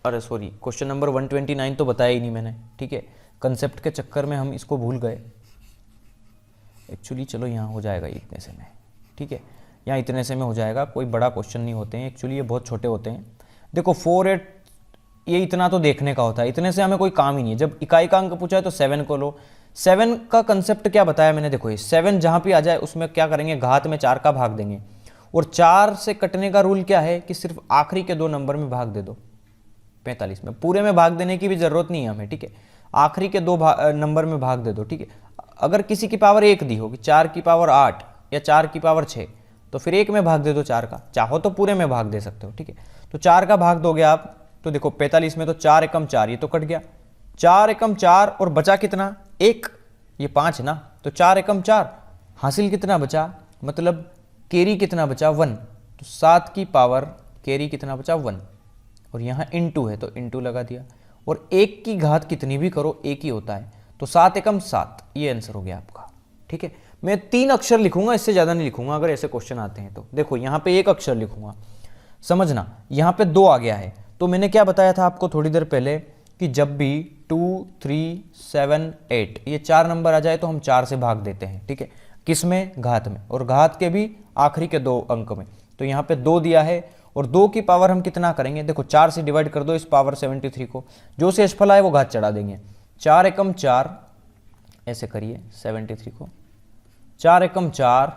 अरे सॉरी क्वेश्चन नंबर 129 तो बताया ही नहीं मैंने, ठीक है, कंसेप्ट के चक्कर में हम इसको भूल गए एक्चुअली। चलो यहाँ हो जाएगा ये इतने से में, ठीक है, यहाँ इतने से में हो जाएगा, कोई बड़ा क्वेश्चन नहीं होते हैं एक्चुअली, ये बहुत छोटे होते हैं। देखो 4 8 ये इतना तो देखने का होता है, इतने से हमें कोई काम ही नहीं है। जब इकाई का अंक पूछा है तो 7 को लो। 7 का कंसेप्ट क्या बताया मैंने, देखो ये 7 जहाँ पे आ जाए उसमें क्या करेंगे, घात में 4 का भाग देंगे। और 4 से कटने का रूल क्या है कि सिर्फ आखिरी के 2 नंबर में भाग दे दो, 45 में। पूरे में भाग देने की भी जरूरत नहीं है हमें, ठीक है, आखिरी के 2 नंबर में भाग दे दो, ठीक है। अगर किसी की पावर 1 दी होगी, 4 की पावर 8 या 4 की पावर 6, तो फिर 1 में भाग दे दो 4 का, चाहो तो पूरे में भाग दे सकते हो, ठीक है। तो 4 का भाग दोगे आप, तो देखो 45 में तो 4 एकम 4, ये तो कट गया, 4 एकम 4 और बचा कितना 1, ये 5 ना, तो 4 एकम 4 हासिल कितना बचा, मतलब कैरी कितना बचा 1, तो 7 की पावर कैरी कितना बचा 1, और यहाँ इनटू है तो इनटू लगा दिया। और 1 की घात कितनी भी करो 1 ही होता है, तो 7 एकम 7, ये आंसर हो गया आपका, ठीक है। मैं 3 अक्षर लिखूंगा, इससे ज़्यादा नहीं लिखूंगा अगर ऐसे क्वेश्चन आते हैं तो। देखो यहाँ पे 1 अक्षर लिखूंगा, समझना, यहाँ पे 2 आ गया है, तो मैंने क्या बताया था आपको थोड़ी देर पहले कि जब भी 2 3 7 8 ये 4 नंबर आ जाए तो हम 4 से भाग देते हैं, ठीक है, किस में, घात में, और घात के भी आखिरी के 2 अंक में। तो यहाँ पे 2 दिया है, और 2 की पावर हम कितना करेंगे, देखो 4 से डिवाइड कर दो इस पावर 73 को, जो शेषफल आए वो घात चढ़ा देंगे। 4 एकम 4, ऐसे करिए 73 को, 4 एकम 4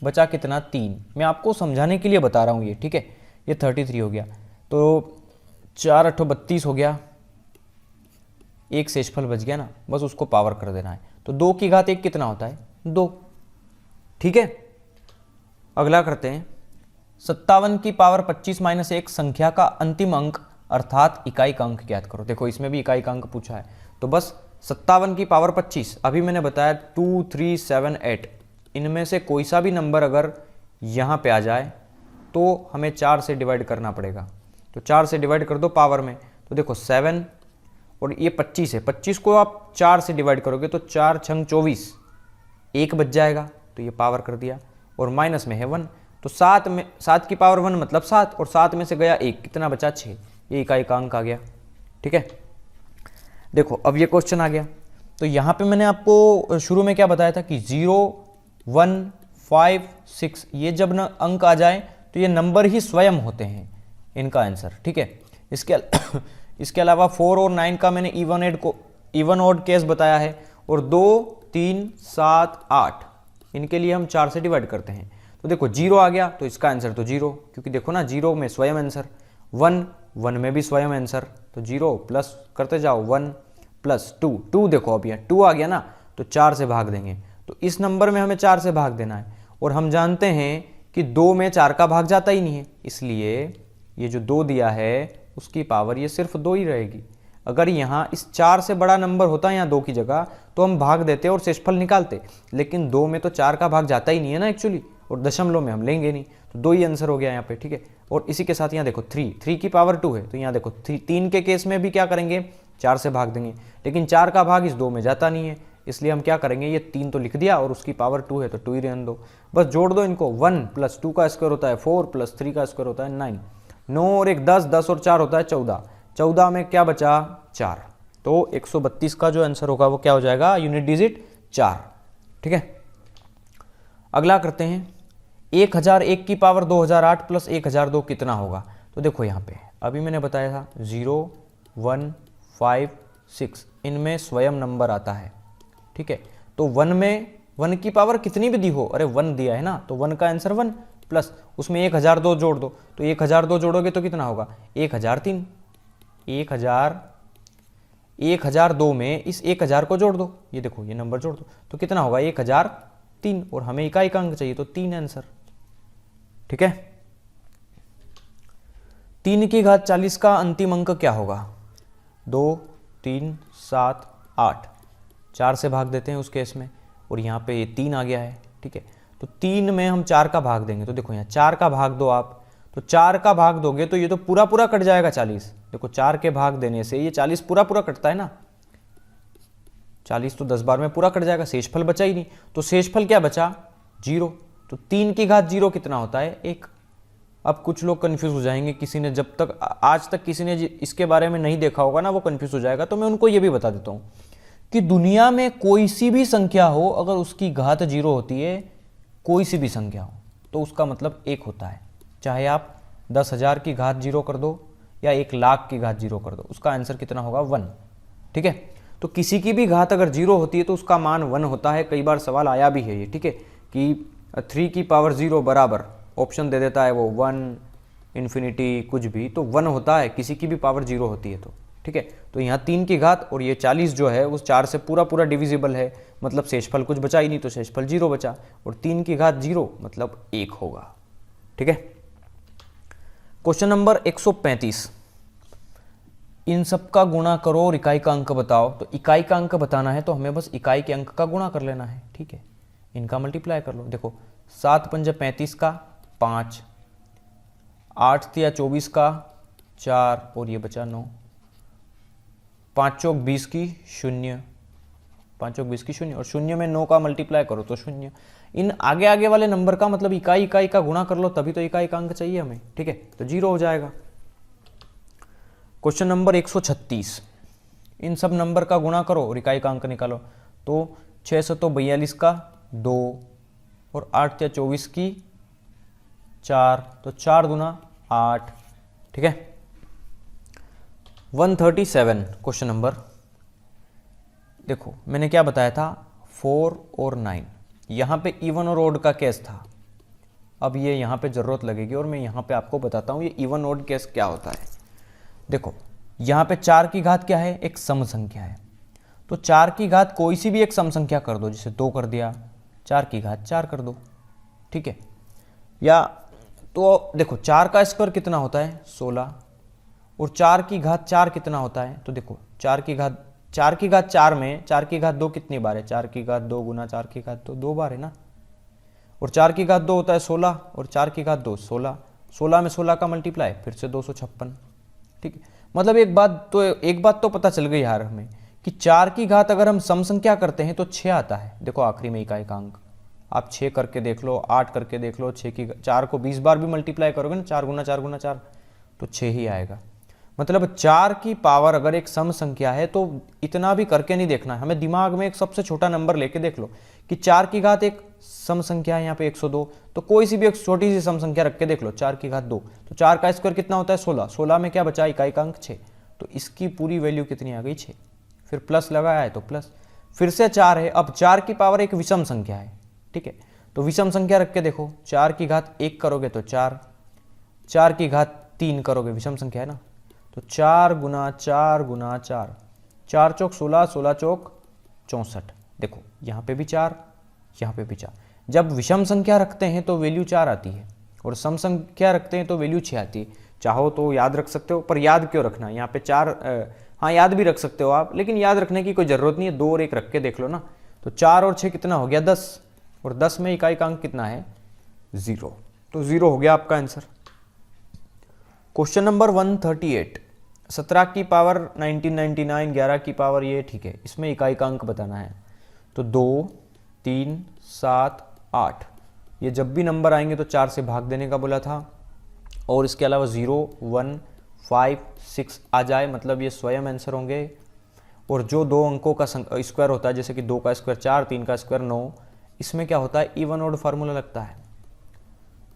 बचा कितना 3, मैं आपको समझाने के लिए बता रहा हूँ ये, ठीक है। ये 33 हो गया, तो 4 8 32 हो गया, एक शेषफल बच गया ना, बस उसको पावर कर देना है। तो 2 की घात 1 कितना होता है 2, ठीक है। अगला करते हैं, 57 की पावर 25 माइनस 1 संख्या का अंतिम अंक अर्थात इकाई का अंक ज्ञात करो। देखो इसमें भी इकाई का अंक पूछा है, तो बस 57 की पावर 25, अभी मैंने बताया 2 3 7 8, इनमें से कोई सा भी नंबर अगर यहाँ पे आ जाए तो हमें 4 से डिवाइड करना पड़ेगा। तो 4 से डिवाइड कर दो पावर में, तो देखो 7 और ये 25 है, 25 को आप 4 से डिवाइड करोगे तो 4 छंग 24, 1 बच जाएगा, तो ये पावर कर दिया, और माइनस में है 1, तो 7 की पावर 1 मतलब 7, और 7 में से गया 1, कितना बचा 6, ये इकाई का अंक आ गया, ठीक है। देखो अब ये क्वेश्चन आ गया, तो यहाँ पे मैंने आपको शुरू में क्या बताया था कि 0 1 5 6 ये जब न अंक आ जाए तो ये नंबर ही स्वयं होते हैं इनका आंसर, ठीक है। इसके अलावा 4 और 9 का मैंने इवन ऑड केस बताया है, और 2 3 7 8 इनके लिए हम 4 से डिवाइड करते हैं। तो देखो 0 आ गया तो इसका आंसर तो 0, क्योंकि देखो ना 0 में स्वयं आंसर, 1 में भी स्वयं आंसर, तो 0 प्लस करते जाओ 1 प्लस 2 देखो अब यहाँ 2 आ गया ना, तो 4 से भाग देंगे, तो इस नंबर में हमें 4 से भाग देना है, और हम जानते हैं कि 2 में 4 का भाग जाता ही नहीं है, इसलिए ये जो 2 दिया है उसकी पावर ये सिर्फ 2 ही रहेगी। अगर यहाँ इस 4 से बड़ा नंबर होता है यहाँ 2 की जगह तो हम भाग देते और शेषफल निकालते, लेकिन 2 में तो 4 का भाग जाता ही नहीं है ना एक्चुअली, और दशमलव में हम लेंगे नहीं, तो 2 ही आंसर हो गया यहाँ पे, ठीक है। और इसी के साथ यहाँ देखो 3 की पावर 2 है, तो यहाँ देखो 3 के केस में भी क्या करेंगे 4 से भाग देंगे, लेकिन 4 का भाग इस 2 में जाता नहीं है, इसलिए हम क्या करेंगे, ये 3 तो लिख दिया और उसकी पावर 2 है तो 2 ही रहने दो, बस जोड़ दो इनको। 1 प्लस 2 का स्क्वायर होता है 4 प्लस 3 का स्क्वायर होता है 9, 9 और 1 10, 10 और 4 होता है 14, 14 में क्या बचा 4, तो 132 का जो आंसर होगा वो क्या हो जाएगा, यूनिट डिजिट 4, ठीक है। अगला करते हैं, 1001 की पावर 2008 प्लस 1002 कितना होगा। तो देखो यहाँ पे अभी मैंने बताया था 0 1 5 6 इनमें स्वयं नंबर आता है, ठीक है। तो 1 में 1 की पावर कितनी भी दी हो, अरे 1 दिया है ना, तो 1 का आंसर 1 प्लस उसमें 1002 जोड़ दो, तो 1002 जोड़ोगे तो कितना होगा 1003, 1002 में इस 1000 को जोड़ दो, ये देखो ये नंबर जोड़ दो, तो कितना होगा 1003, और हमें इकाई का अंक चाहिए तो 3 आंसर, ठीक है। 3 की घात 40 का अंतिम अंक क्या होगा, 2 3 7 8, 4 से भाग देते हैं उस केस में, और यहाँ पे ये 3 आ गया है, ठीक है। तो 3 में हम 4 का भाग देंगे, तो देखो यहाँ 4 का भाग दो आप, तो 4 का भाग दोगे तो ये तो पूरा पूरा कट जाएगा 40, देखो 4 के भाग देने से ये 40 पूरा पूरा कटता है ना, 40 तो 10 बार में पूरा कट जाएगा, शेषफल बचा ही नहीं, तो शेषफल क्या बचा 0, तो 3 की घात 0 कितना होता है 1, अब कुछ लोग कंफ्यूज हो जाएंगे, किसी ने जब तक आज तक किसी ने इसके बारे में नहीं देखा होगा ना, वो कंफ्यूज हो जाएगा। तो मैं उनको ये भी बता देता हूँ कि दुनिया में कोई सी भी संख्या हो, अगर उसकी घात 0 होती है, कोई सी भी संख्या हो, तो उसका मतलब 1 होता है। चाहे आप 10,000 की घात 0 कर दो या 1,00,000 की घात 0 कर दो, उसका आंसर कितना होगा? 1। ठीक है, तो किसी की भी घात अगर 0 होती है तो उसका मान 1 होता है। कई बार सवाल आया भी है ये, ठीक है, कि 3 की पावर 0 बराबर, ऑप्शन दे देता है वो 1, इन्फिनिटी, कुछ भी, तो 1 होता है किसी की भी पावर 0 होती है तो। ठीक है, तो यहाँ 3 की घात और ये 40 जो है उस 4 से पूरा पूरा डिविजिबल है, मतलब शेषफल कुछ बचा ही नहीं, तो शेषफल 0 बचा, और 3 की घात 0 मतलब 1 होगा। ठीक है, क्वेश्चन नंबर 135, इन सब का गुणा करो और इकाई का अंक बताओ। तो इकाई का अंक बताना है तो हमें बस इकाई के अंक का गुणा कर लेना है। ठीक है, इनका मल्टीप्लाई कर लो। देखो 7 पंजे 35 का 5, 8 तिया 24 का 4 और ये बचा 9, 5 चौक 20 की 0, 5 चौक 20 की 0, और 0 में 9 का मल्टीप्लाई करो तो 0। इन आगे आगे वाले नंबर का मतलब इकाई इकाई का गुणा कर लो, तभी तो इकाई का अंक चाहिए हमें। ठीक है, तो 0 हो जाएगा। क्वेश्चन नंबर 136, इन सब नंबर का गुणा करो और इकाई का अंक निकालो। तो 642 का 2 और 8 तिया 24 की 4, तो 4 दूना 8। ठीक है, 137 क्वेश्चन नंबर, देखो मैंने क्या बताया था, 4 और 9, यहाँ पे इवन और ओड का केस था। अब ये यहाँ पे ज़रूरत लगेगी और मैं यहाँ पे आपको बताता हूँ ये इवन ओड केस क्या होता है। देखो यहाँ पे 4 की घात क्या है? एक सम संख्या है, तो 4 की घात कोई सी भी एक सम संख्या कर दो, जैसे 2 कर दिया, 4 की घात 4 कर दो। ठीक है, या तो देखो 4 का स्क्वायर कितना होता है? 16, और 4 की घात 4 कितना होता है? तो देखो 4 की घात 4 में 4 की घात 2 कितनी बार है? 4 की घात 2 गुना 4 की घात 2, 2 बार है ना, और 4 की घात 2 होता है 16, और 4 की घात 2 16, 16 में 16 का मल्टीप्लाई फिर से 256। ठीक है, मतलब एक बात तो पता चल गई यार हमें कि 4 की घात अगर हम सम संख्या करते हैं तो 6 आता है। देखो आखिरी में इकाई का अंक आप 6 करके देख लो, 8 करके देख लो, 4 को 20 बार भी मल्टीप्लाई करोगे ना, 4 गुना 4 गुना 4, तो 6 ही आएगा। मतलब 4 की पावर अगर एक सम संख्या है तो इतना भी करके नहीं देखना है हमें, दिमाग में एक सबसे छोटा नंबर लेके देख लो कि 4 की घात एक सम संख्या है, यहाँ पे 102, तो कोई सी भी एक छोटी सी सम संख्या रख के देख लो, 4 की घात 2, तो 4 का स्क्वायर कितना होता है? 16, 16 में क्या बचा? इकाई का अंक 6, तो इसकी पूरी वैल्यू कितनी आ गई? 6। फिर प्लस लगाया है तो प्लस, फिर से 4 है। अब 4 की पावर एक विषम संख्या है। ठीक है, तो विषम संख्या रख के देखो, 4 की घात 1 करोगे तो 4, 4 की घात 3 करोगे, विषम संख्या है ना, तो 4 गुना 4 गुना 4, 4 चौक 16, 16 चौक 64। देखो यहाँ पे भी 4, यहाँ पे भी 4। जब विषम संख्या रखते हैं तो वैल्यू 4 आती है, और सम संख्या रखते हैं तो वैल्यू 6 आती है। चाहो तो याद रख सकते हो, पर याद क्यों रखना है यहाँ पे 4? हाँ याद भी रख सकते हो आप, लेकिन याद रखने की कोई ज़रूरत नहीं है, 2 और 1 रख के देख लो ना। तो 4 और 6 कितना हो गया? 10, और 10 में इकाई का अंक कितना है? 0, तो 0 हो गया आपका आंसर। क्वेश्चन नंबर 138, 17 की पावर 1999, 11 की पावर ये, ठीक है, इसमें इकाई का अंक बताना है। तो 2, 3, 7, 8, ये जब भी नंबर आएंगे तो 4 से भाग देने का बोला था, और इसके अलावा 0, 1, 5, 6 आ जाए, मतलब ये स्वयं आंसर होंगे। और जो 2 अंकों का स्क्वायर होता है, जैसे कि 2 का स्क्वायर 4, 3 का स्क्वायर 9, इसमें क्या होता है? इवन ओड फार्मूला लगता है।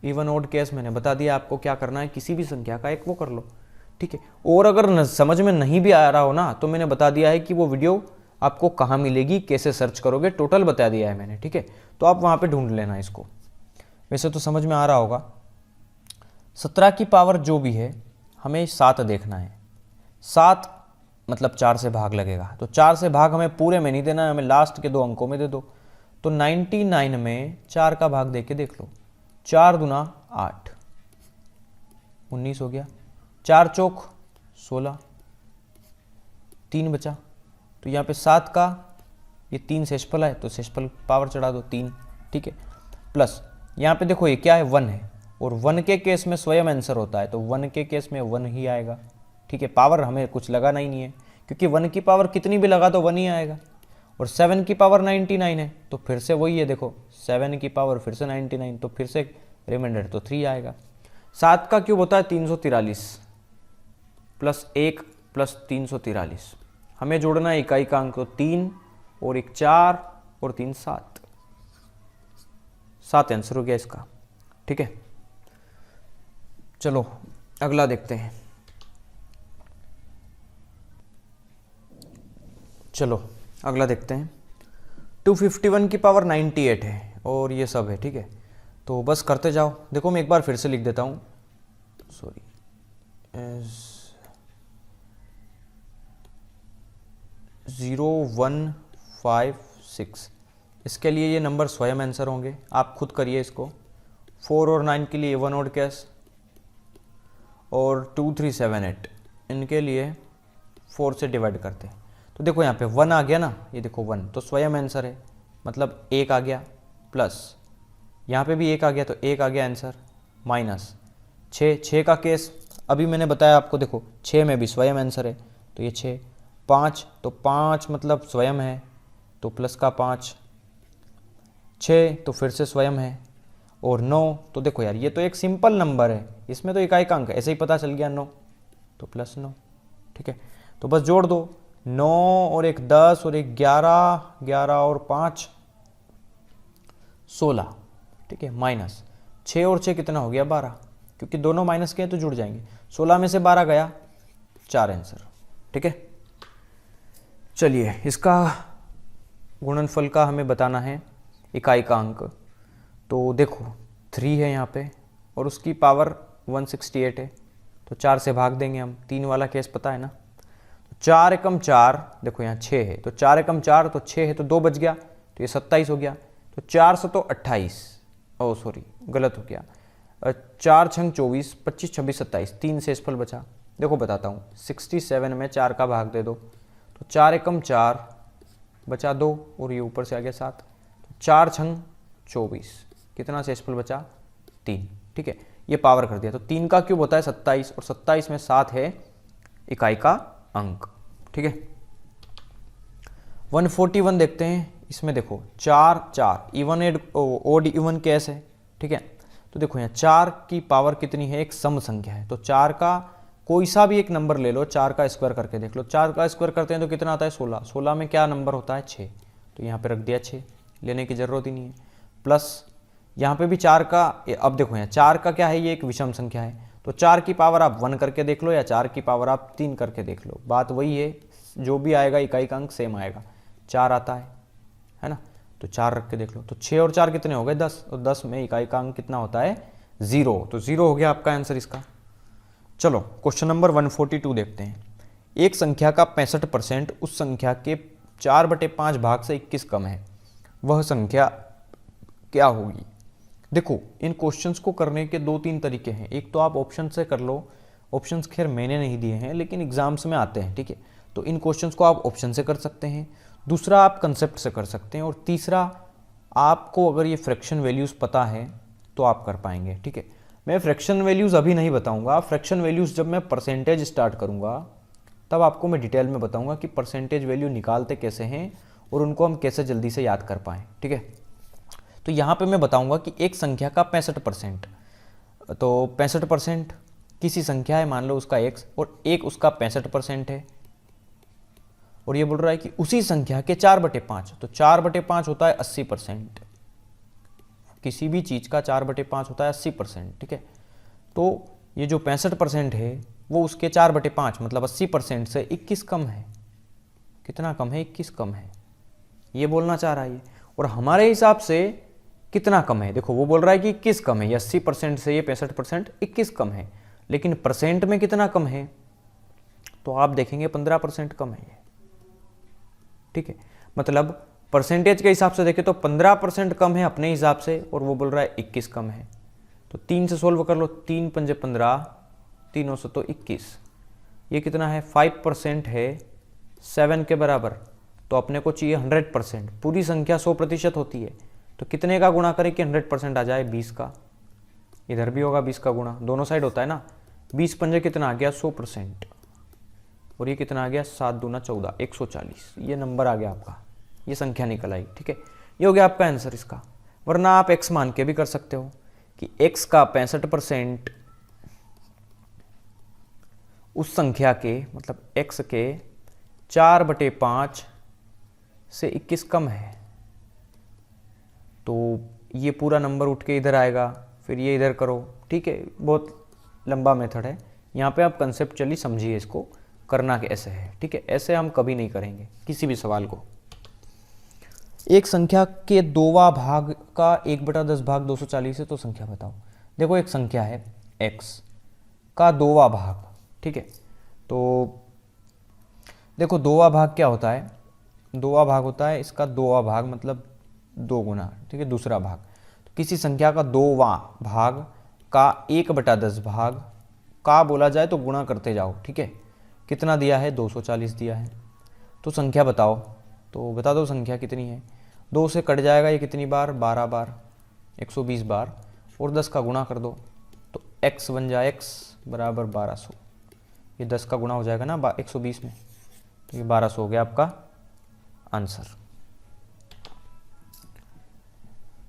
इवन ओड केस मैंने बता दिया आपको क्या करना है, किसी भी संख्या का एक वो कर लो। ठीक है, और अगर समझ में नहीं भी आ रहा हो ना, तो मैंने बता दिया है कि वो वीडियो आपको कहाँ मिलेगी, कैसे सर्च करोगे, टोटल बता दिया है मैंने। ठीक है, तो आप वहाँ पे ढूंढ लेना इसको। वैसे तो समझ में आ रहा होगा। 17 की पावर जो भी है हमें 7 देखना है। 7 मतलब 4 से भाग लगेगा, तो 4 से भाग हमें पूरे में नहीं देना है, हमें लास्ट के 2 अंकों में दे दो। तो 99 में 4 का भाग दे के देख लो, 4 दूना 8, 19 हो गया, 4 चौक 16, 3 बचा, तो यहाँ पे 7 का ये 3 शेषफल है, तो शेषफल पावर चढ़ा दो 3। ठीक है, प्लस यहाँ पे देखो ये क्या है? 1 है, और 1 के केस में स्वयं आंसर होता है, तो 1 के केस में 1 ही आएगा। ठीक है, पावर हमें कुछ लगाना ही नहीं है, क्योंकि 1 की पावर कितनी भी लगा तो 1 ही आएगा। और 7 की पावर 99 है, तो फिर से वही है, देखो 7 की पावर फिर से 99, तो फिर से रिमाइंडर तो 3 आएगा। 7 का क्यूब होता है 343 प्लस 1 प्लस 343। हमें जोड़ना है इकाई का अंक, तो 3 और 1 4 और 3 7। 7 आंसर हो गया इसका। ठीक है, चलो अगला देखते हैं। चलो अगला देखते हैं। 251 की पावर 98 है और ये सब है। ठीक है, तो बस करते जाओ। देखो मैं एक बार फिर से लिख देता हूँ, सॉरी, 0156। इसके लिए ये नंबर स्वयं आंसर होंगे, आप खुद करिए इसको। 4 और 9 के लिए 1 ओड कैश, और 2 3 7 8 इनके लिए 4 से डिवाइड करते हैं। तो देखो यहाँ पे 1 आ गया ना, ये देखो 1 तो स्वयं आंसर है, मतलब 1 आ गया, प्लस यहाँ पे भी 1 आ गया तो 1 आ गया आंसर, माइनस 6 का केस अभी मैंने बताया आपको। देखो 6 में भी स्वयं आंसर है, तो ये 6, 5 तो 5 मतलब स्वयं है, तो प्लस का 5, 6 तो फिर से स्वयं है, और 9 तो देखो यार ये तो एक सिंपल नंबर है, इसमें तो इकाई का अंक ऐसे ही पता चल गया 9, तो प्लस 9। ठीक है, तो बस जोड़ दो, 9 और 1 10 और 1 11, 11 और 5 16। ठीक है, माइनस 6 और 6 कितना हो गया 12, क्योंकि दोनों माइनस के हैं तो जुड़ जाएंगे। 16 में से 12 गया, 4 आंसर। ठीक है, चलिए इसका गुणनफल का हमें बताना है, इकाई का अंक। तो देखो 3 है यहाँ पे और उसकी पावर 168 है, तो 4 से भाग देंगे हम, 3 वाला केस पता है ना। तो 4 एकम 4, देखो यहाँ 6 है, तो 4 एकम 4 तो 6 है, तो 2 बच गया, तो ये 27 हो गया। तो 4 से तो 28, ओ सॉरी गलत हो गया, 4 छंग 24, 25 26 27, 3 शेषफल बचा। देखो बताता हूँ, 67 में 4 का भाग दे दो, तो 4 एकम 4 बचा 2 और ये ऊपर से आ गया 7, तो 4 छंग 24, कितना शेषफल बचा 3। ठीक है, ये पावर कर दिया, तो 3 का क्यूब होता है 27 और 27 में 7 है इकाई का अंक। ठीक है, 141 देखते हैं। इसमें देखो 4 4 even and odd even case है। ठीक है, तो देखो यहाँ 4 की पावर कितनी है, एक सम संख्या है, तो 4 का कोई सा भी एक नंबर ले लो, 4 का स्क्वायर करके देख लो। 4 का स्क्वायर करते हैं तो कितना आता है 16, 16 में क्या नंबर होता है 6, तो यहाँ पे रख दिया 6, लेने की ज़रूरत ही नहीं है। प्लस यहाँ पे भी 4 का, अब देखो यहाँ 4 का क्या है, ये एक विषम संख्या है, तो 4 की पावर आप 1 करके देख लो या 4 की पावर आप 3 करके देख लो, बात वही है, जो भी आएगा इकाई का अंक सेम आएगा, 4 आता है ना। तो 4 रख के देख लो, तो 6 और 4 कितने हो गए 10, और 10 में इकाई का अंक कितना होता है 0, तो 0 हो गया आपका आंसर इसका। चलो क्वेश्चन नंबर 142 देखते हैं। एक संख्या का 65% उस संख्या के 4/5 भाग से 21 कम है, वह संख्या क्या होगी। देखो इन क्वेश्चंस को करने के 2-3 तरीके हैं। एक तो आप ऑप्शन से कर लो, ऑप्शंस खैर मैंने नहीं दिए हैं लेकिन एग्जाम्स में आते हैं। ठीक है, तो इन क्वेश्चंस को आप ऑप्शन से कर सकते हैं, दूसरा आप कंसेप्ट से कर सकते हैं, और तीसरा आपको अगर ये फ्रैक्शन वैल्यूज़ पता है तो आप कर पाएंगे। ठीक है, मैं फ्रैक्शन वैल्यूज़ अभी नहीं बताऊंगा, फ्रैक्शन वैल्यूज़ जब मैं परसेंटेज स्टार्ट करूंगा तब आपको मैं डिटेल में बताऊंगा कि परसेंटेज वैल्यू निकालते कैसे हैं और उनको हम कैसे जल्दी से याद कर पाएँ। ठीक है, तो यहाँ पे मैं बताऊंगा कि एक संख्या का 65%, तो 65% किसी संख्या है, मान लो उसका x और एक उसका 65% है, और ये बोल रहा है कि उसी संख्या के 4/5, तो 4/5 होता है 80%, किसी भी चीज़ का 4/5 होता है 80%। ठीक है, तो ये जो 65% है वो उसके 4/5 मतलब 80% से 21 कम है। कितना कम है 21 कम है, ये बोलना चाह रहा है ये। और हमारे हिसाब से कितना कम है, देखो वो बोल रहा है कि 21 कम है, ये 80% से ये 65% 21 कम है, लेकिन परसेंट में कितना कम है, तो आप देखेंगे 15% कम है ये। ठीक है, मतलब परसेंटेज के हिसाब से देखें तो 15% कम है अपने हिसाब से, और वो बोल रहा है 21 कम है। तो 3 से सोल्व कर लो, 3 पंजे 15, 3 से तो 21, ये कितना है 5% है 7 के बराबर, तो अपने को चाहिए 100%। पूरी संख्या 100% होती है, तो कितने का गुणा करें कि 100% आ जाए, 20 का। इधर भी होगा 20 का गुणा, दोनों साइड होता है ना। 20 पंजे कितना आ गया 100%, और ये कितना आ गया 7 दूना 14, 140, ये नंबर आ गया आपका, ये संख्या निकल आई। ठीक है, ये हो गया आपका आंसर इसका। वरना आप x मान के भी कर सकते हो कि x का 65% उस संख्या के मतलब x के 4/5 से 21 कम है, तो ये पूरा नंबर उठ के इधर आएगा, फिर ये इधर करो। ठीक है, बहुत लंबा मेथड है, यहाँ पे आप कंसेप्चुअली समझिए इसको, करना कैसे है। ठीक है, ऐसे हम कभी नहीं करेंगे किसी भी सवाल को। एक संख्या के 2वां भाग का 1/10 भाग 240 है, तो संख्या बताओ। देखो एक संख्या है x का 2वां भाग, ठीक है, तो देखो 2वां भाग क्या होता है, 2वां भाग होता है इसका 2वां भाग मतलब 2 गुना, ठीक है, दूसरा भाग। तो किसी संख्या का 2वां भाग का 1/10 भाग का बोला जाए तो गुणा करते जाओ। ठीक है, कितना दिया है, 240 दिया है, तो संख्या बताओ। तो बता दो संख्या कितनी है। 2 से कट जाएगा ये कितनी बार, 12 बार, 120 बार, और 10 का गुणा कर दो तो x बन जाए x बराबर 1200। ये 10 का गुणा हो जाएगा ना 120 में, तो ये 1200 हो गया आपका आंसर।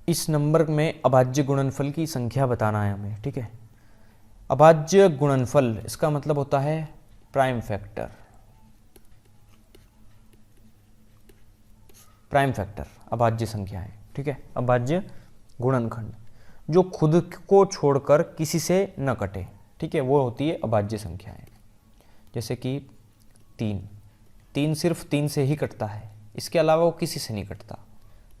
इस नंबर में अभाज्य गुणनफल की संख्या बताना है हमें। ठीक है, अभाज्य गुणनफल इसका मतलब होता है प्राइम फैक्टर। प्राइम फैक्टर अभाज्य संख्या है। ठीक है, अभाज्य गुणनखंड जो खुद को छोड़कर किसी से न कटे, ठीक है, वो होती है अभाज्य संख्याएं। जैसे कि 3 सिर्फ 3 से ही कटता है, इसके अलावा वो किसी से नहीं कटता।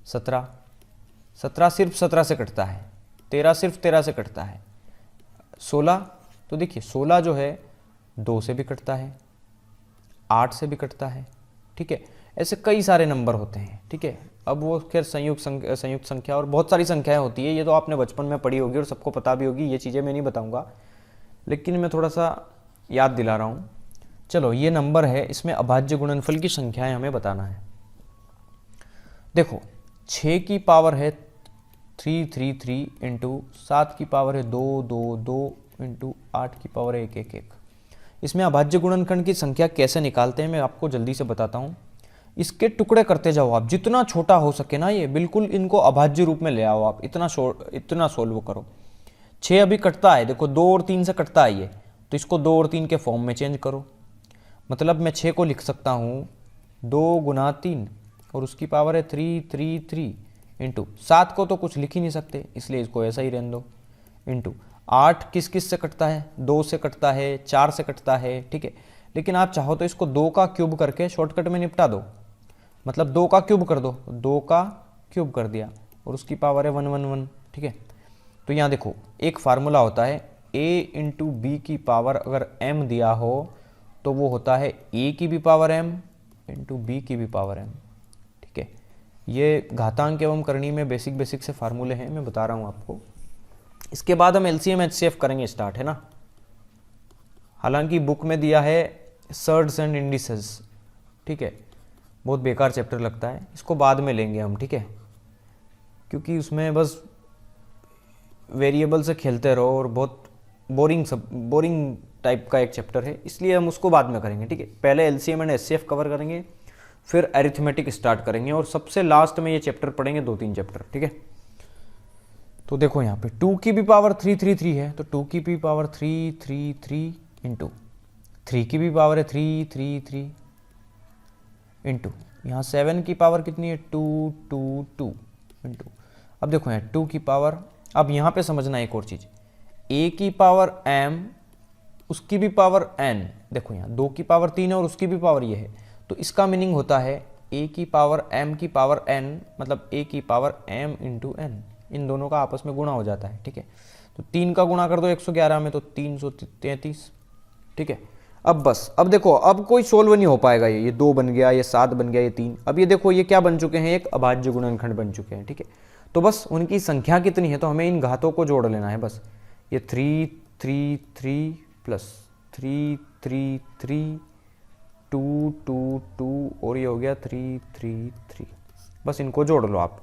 17 सिर्फ 17 से कटता है, 13 सिर्फ 13 से कटता है। 16 तो देखिए 16 जो है 2 से भी कटता है, 8 से भी कटता है। ठीक है, ऐसे कई सारे नंबर होते हैं। ठीक है, अब वो खैर संयुक्त संख्या और बहुत सारी संख्याएं होती है, ये तो आपने बचपन में पढ़ी होगी और सबको पता भी होगी, ये चीज़ें मैं नहीं बताऊंगा, लेकिन मैं थोड़ा सा याद दिला रहा हूँ। चलो ये नंबर है, इसमें अभाज्य गुणनफल की संख्याएं हमें बताना है। देखो 6 की पावर है 333 इंटू 7 की पावर है 222 इंटू 8 की पावर है 111। इसमें अभाज्य गुणनखंड की संख्या कैसे निकालते हैं मैं आपको जल्दी से बताता हूँ। इसके टुकड़े करते जाओ आप, जितना छोटा हो सके ना, ये बिल्कुल इनको अभाज्य रूप में ले आओ आप, इतना सोल्व करो। 6 अभी कटता है, देखो 2 और 3 से कटता है ये, तो इसको 2 और 3 के फॉर्म में चेंज करो। मतलब मैं 6 को लिख सकता हूँ 2 गुना 3 और उसकी पावर है 333 इंटू 7 को तो कुछ लिख ही नहीं सकते, इसलिए इसको ऐसा ही रहने दो, इंटू 8 किस किस से कटता है, 2 से कटता है, 4 से कटता है। ठीक है, लेकिन आप चाहो तो इसको 2 का क्यूब करके शॉर्टकट में निपटा दो, मतलब 2 का क्यूब कर दो, 2 का क्यूब कर दिया और उसकी पावर है 111। ठीक है, तो यहाँ देखो एक फार्मूला होता है a इंटू बी की पावर अगर m दिया हो तो वो होता है a की भी पावर m इंटू बी की भी पावर m। ठीक है, ये घातांक एवं करनी में बेसिक से फार्मूले हैं, मैं बता रहा हूँ आपको। इसके बाद हम LCM HCF करेंगे स्टार्ट, है ना। हालांकि बुक में दिया है सर्ड्स एंड इंडिसेस, ठीक है, बहुत बेकार चैप्टर लगता है, इसको बाद में लेंगे हम। ठीक है, क्योंकि उसमें बस वेरिएबल से खेलते रहो और बहुत बोरिंग टाइप का एक चैप्टर है, इसलिए हम उसको बाद में करेंगे। ठीक है, पहले LCM एंड HCF कवर करेंगे, फिर अरिथमेटिक स्टार्ट करेंगे और सबसे लास्ट में ये चैप्टर पढ़ेंगे, 2-3 चैप्टर। ठीक है, तो देखो यहाँ पे 2 की भी पावर 333 है, तो 2 की भी पावर 333 इंटू 3 की भी पावर है 333 इंटू यहाँ 7 की पावर कितनी है 222 इंटू, अब देखो यहाँ 2 की पावर, अब यहाँ पे समझना एक और चीज़, a की पावर m उसकी भी पावर n, देखो यहाँ 2 की पावर 3 है और उसकी भी पावर ये है, तो इसका मीनिंग होता है a की पावर m की पावर n, मतलब a की पावर m इंटू n, इन दोनों का आपस में गुणा हो जाता है। ठीक है, तो 3 का गुणा कर दो 111 में तो 333। ठीक है, अब बस, अब देखो अब कोई सोल्व नहीं हो पाएगा, ये 2 बन गया, ये 7 बन गया, ये 3, अब ये देखो ये क्या बन चुके हैं, एक अभाज्य गुणनखंड बन चुके हैं। ठीक है, तो बस उनकी संख्या कितनी है तो हमें इन घातों को जोड़ लेना है बस। ये 333 प्लस 333 222 और ये हो गया 333, बस इनको जोड़ लो आप।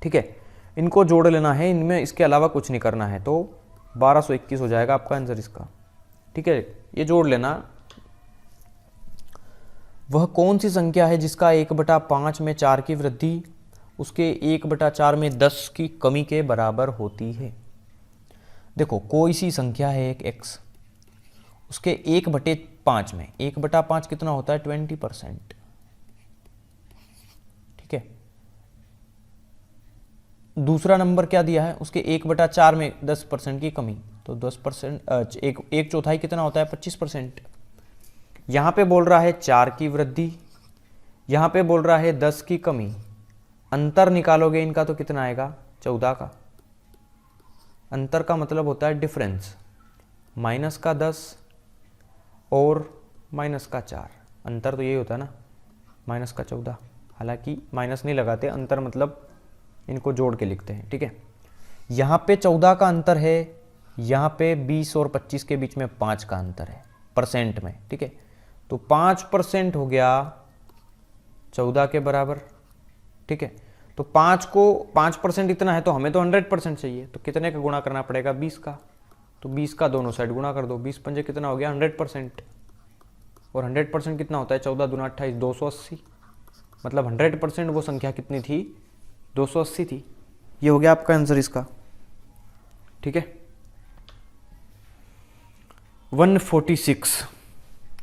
ठीक है, इनको जोड़ लेना है, इनमें इसके अलावा कुछ नहीं करना है, तो 1221 हो जाएगा आपका आंसर इसका। ठीक है, ये जोड़ लेना। वह कौन सी संख्या है जिसका 1/5 में 4 की वृद्धि उसके 1/4 में 10 की कमी के बराबर होती है। देखो कोई सी संख्या है एक x, उसके 1/5 में 1/5 कितना होता है 20%। ठीक है, दूसरा नंबर क्या दिया है, उसके 1/4 में 10% की कमी, तो 10%, एक चौथाई कितना होता है 25%। यहां पे बोल रहा है 4 की वृद्धि, यहां पे बोल रहा है 10 की कमी, अंतर निकालोगे इनका तो कितना आएगा 14 का। अंतर का मतलब होता है डिफरेंस, माइनस का 10 और माइनस का 4, अंतर तो यही होता है ना, माइनस का 14। हालांकि माइनस नहीं लगाते, अंतर मतलब इनको जोड़ के लिखते हैं। ठीक है, यहाँ पे 14 का अंतर है, यहाँ पे 20 और 25 के बीच में 5 का अंतर है परसेंट में। ठीक है, तो 5% हो गया 14 के बराबर। ठीक है, तो 5% इतना है, तो हमें तो 100% चाहिए, तो कितने का गुणा करना पड़ेगा 20 का, तो 20 का दोनों साइड गुणा कर दो, 20 पंजे कितना हो गया 100%, और 100% कितना होता है 14 दूना 28, 280, मतलब 100% वो संख्या कितनी थी 280 थी। ये हो गया आपका आंसर इसका। ठीक है, 146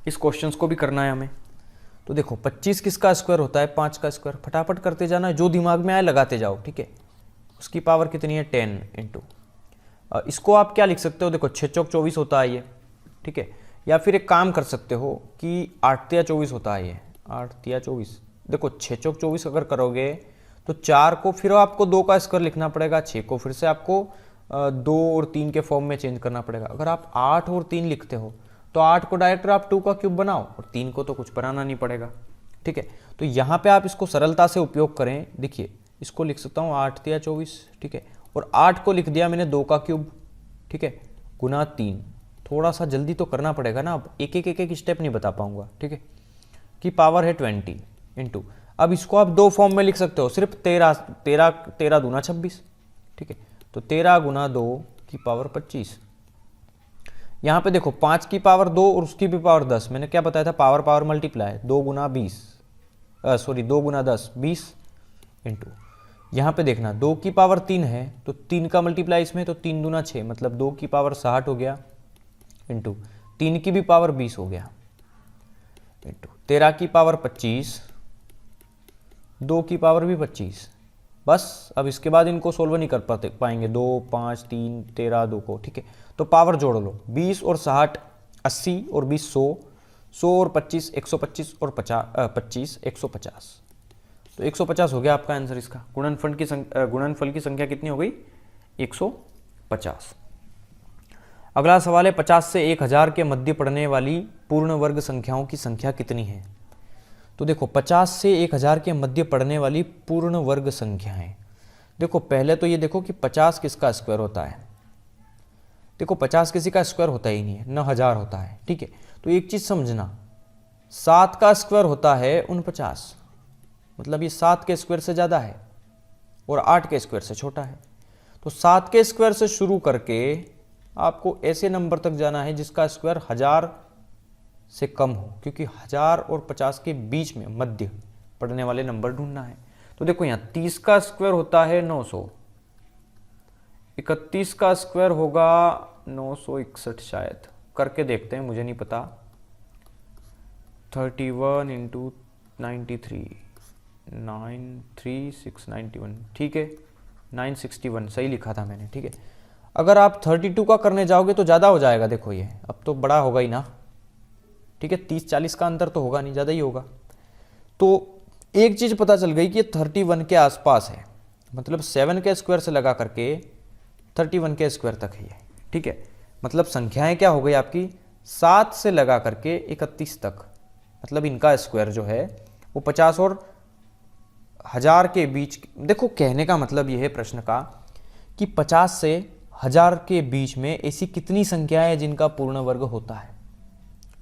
इस क्वेश्चंस को भी करना है हमें। तो देखो 25 किसका स्क्वायर होता है 5 का स्क्वायर, फटाफट करते जाना, जो दिमाग में आए लगाते जाओ। ठीक है, उसकी पावर कितनी है 10 इंटू, इसको आप क्या लिख सकते हो, देखो 6 चौक 24 होता है ये। ठीक है, या फिर एक काम कर सकते हो कि 8 तिया 24 होता है ये, 8 तिया 24। देखो 6 चौक 24 अगर करोगे तो 4 को फिर आपको 2 का स्क्वायर लिखना पड़ेगा, 6 को फिर से आपको 2 और 3 के फॉर्म में चेंज करना पड़ेगा। अगर आप 8 और 3 लिखते हो तो 8 को डायरेक्ट आप 2 का क्यूब बनाओ, और 3 को तो कुछ बनाना नहीं पड़ेगा। ठीक है, तो यहाँ पे आप इसको सरलता से उपयोग करें। देखिए इसको लिख सकता हूँ 8 तिया 24। ठीक है, और 8 को लिख दिया मैंने 2 का क्यूब। ठीक है, गुना 3, थोड़ा सा जल्दी तो करना पड़ेगा ना, अब एक एक स्टेप नहीं बता पाऊंगा। ठीक है, की पावर है 20 इंटू, अब इसको आप 2 फॉर्म में लिख सकते हो, सिर्फ 13 दूना 26। ठीक है, तो 13 गुना 2 की पावर 25। यहाँ पे देखो 5 की पावर 2 और उसकी भी पावर 10, मैंने क्या बताया था पावर मल्टीप्लाई, 2 गुना 10 20 इंटू, यहाँ पे देखना 2 की पावर 3 है तो 3 का मल्टीप्लाई इसमें, तो 3 दूना 6, मतलब 2 की पावर 60 हो गया, इंटू 3 की भी पावर 20 हो गया, इंटू 13 की पावर 25, 2 की पावर भी 25। बस अब इसके बाद इनको सोल्व नहीं कर पाएंगे, 2 5 3 13 2 को। ठीक है, तो पावर जोड़ लो, 20 और 60 80 और 20 100, 100 और 25 125 और 25 150, तो 150 हो गया आपका आंसर इसका। गुणनफल की संख्या कितनी हो गई 150। अगला सवाल है 50 से 1000 के मध्य पड़ने वाली पूर्ण वर्ग संख्याओं की संख्या कितनी है। तो देखो 50 से 1000 के मध्य पड़ने वाली पूर्ण वर्ग संख्याएं, देखो पहले तो ये देखो कि 50 किसका स्क्वायर होता है। देखो 50 किसी का स्क्वायर होता ही नहीं है, न 1000 होता है। ठीक है, तो एक चीज समझना, 7 का स्क्वायर होता है 49, मतलब ये 7 के स्क्वायर से ज्यादा है और 8 के स्क्वायर से छोटा है। तो 7 के स्क्वायर से शुरू करके आपको ऐसे नंबर तक जाना है जिसका स्क्वायर 1000 से कम हो, क्योंकि 1000 और 50 के बीच में मध्य पड़ने वाले नंबर ढूंढना है। तो देखो यहाँ 30 का स्क्वायर होता है 900, 31 का स्क्वायर होगा 961 शायद, करके देखते हैं, मुझे नहीं पता। 31 इंटू 93 93691, ठीक है 961 सही लिखा था मैंने। ठीक है, अगर आप 32 का करने जाओगे तो ज़्यादा हो जाएगा, देखो ये अब तो बड़ा होगा ही ना। ठीक है, 30-40 का अंतर तो होगा नहीं, ज़्यादा ही होगा। तो एक चीज़ पता चल गई कि 31 के आसपास है, मतलब 7 के स्क्वायर से लगा करके 31 के स्क्वायर तक है ये। ठीक है, मतलब संख्याएं क्या हो गई आपकी 7 से लगा करके 31 तक, मतलब इनका स्क्वायर जो है वो 50 और 1000 के बीच। देखो कहने का मतलब ये है प्रश्न का कि 50 से 1000 के बीच में ऐसी कितनी संख्याएं हैं जिनका पूर्ण वर्ग होता है।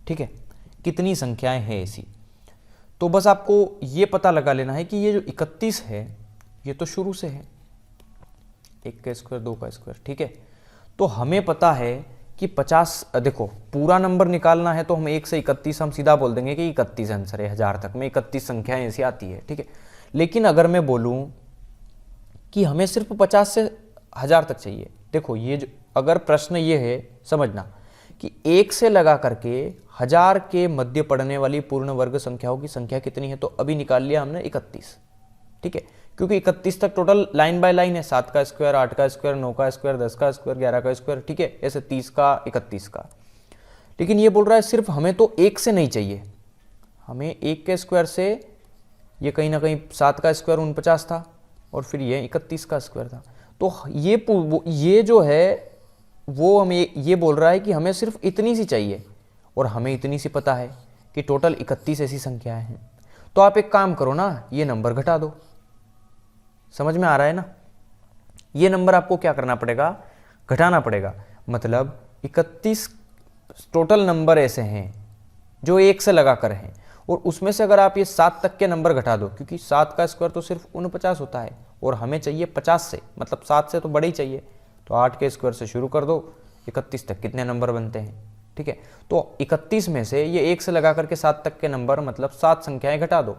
ठीक है, कितनी संख्याएं हैं ऐसी, तो बस आपको ये पता लगा लेना है कि ये जो 31 है ये तो शुरू से है, 1 का स्क्वायर 2 का स्क्वायर। ठीक है, तो हमें पता है कि 50, देखो पूरा नंबर निकालना है तो हम 1 से 31 हम सीधा बोल देंगे कि 31 आंसर है, 1000 तक में 31 संख्याएं ऐसी आती है। ठीक है, लेकिन अगर मैं बोलूं कि हमें सिर्फ 50 से 1000 तक चाहिए, देखो ये जो अगर प्रश्न ये है समझना कि 1 से लगा करके 1000 के मध्य पड़ने वाली पूर्ण वर्ग संख्याओं की संख्या कितनी है। तो अभी निकाल लिया हमने 31, ठीक है, क्योंकि 31 तक टोटल लाइन बाय लाइन है, 7 का स्क्वायर, 8 का स्क्वायर, 9 का स्क्वायर, 10 का स्क्वायर, 11 का स्क्वायर, ठीक है, ऐसे 30 का, 31 का। लेकिन ये बोल रहा है सिर्फ हमें तो 1 से नहीं चाहिए, हमें 1 के स्क्वायर से, ये कहीं ना कहीं 7 का स्क्वायर 49 था और फिर ये 31 का स्क्वायर था। तो ये जो है वो हमें ये बोल रहा है कि हमें सिर्फ इतनी सी चाहिए और हमें इतनी सी पता है कि टोटल 31 ऐसी संख्याएं हैं। तो आप एक काम करो ना, ये नंबर घटा दो। समझ में आ रहा है ना? ये नंबर आपको क्या करना पड़ेगा, घटाना पड़ेगा। मतलब 31 टोटल नंबर ऐसे हैं जो 1 से लगा कर हैं, और उसमें से अगर आप ये 7 तक के नंबर घटा दो, क्योंकि 7 का स्क्वायर तो सिर्फ 49 होता है और हमें चाहिए 50 से, मतलब 7 से तो बड़े ही चाहिए। तो 8 के स्क्वायर से शुरू कर दो, 31 तक कितने नंबर बनते हैं, ठीक है। तो 31 में से ये 1 से लगा करके 7 तक के नंबर, मतलब 7 संख्याएं घटा दो।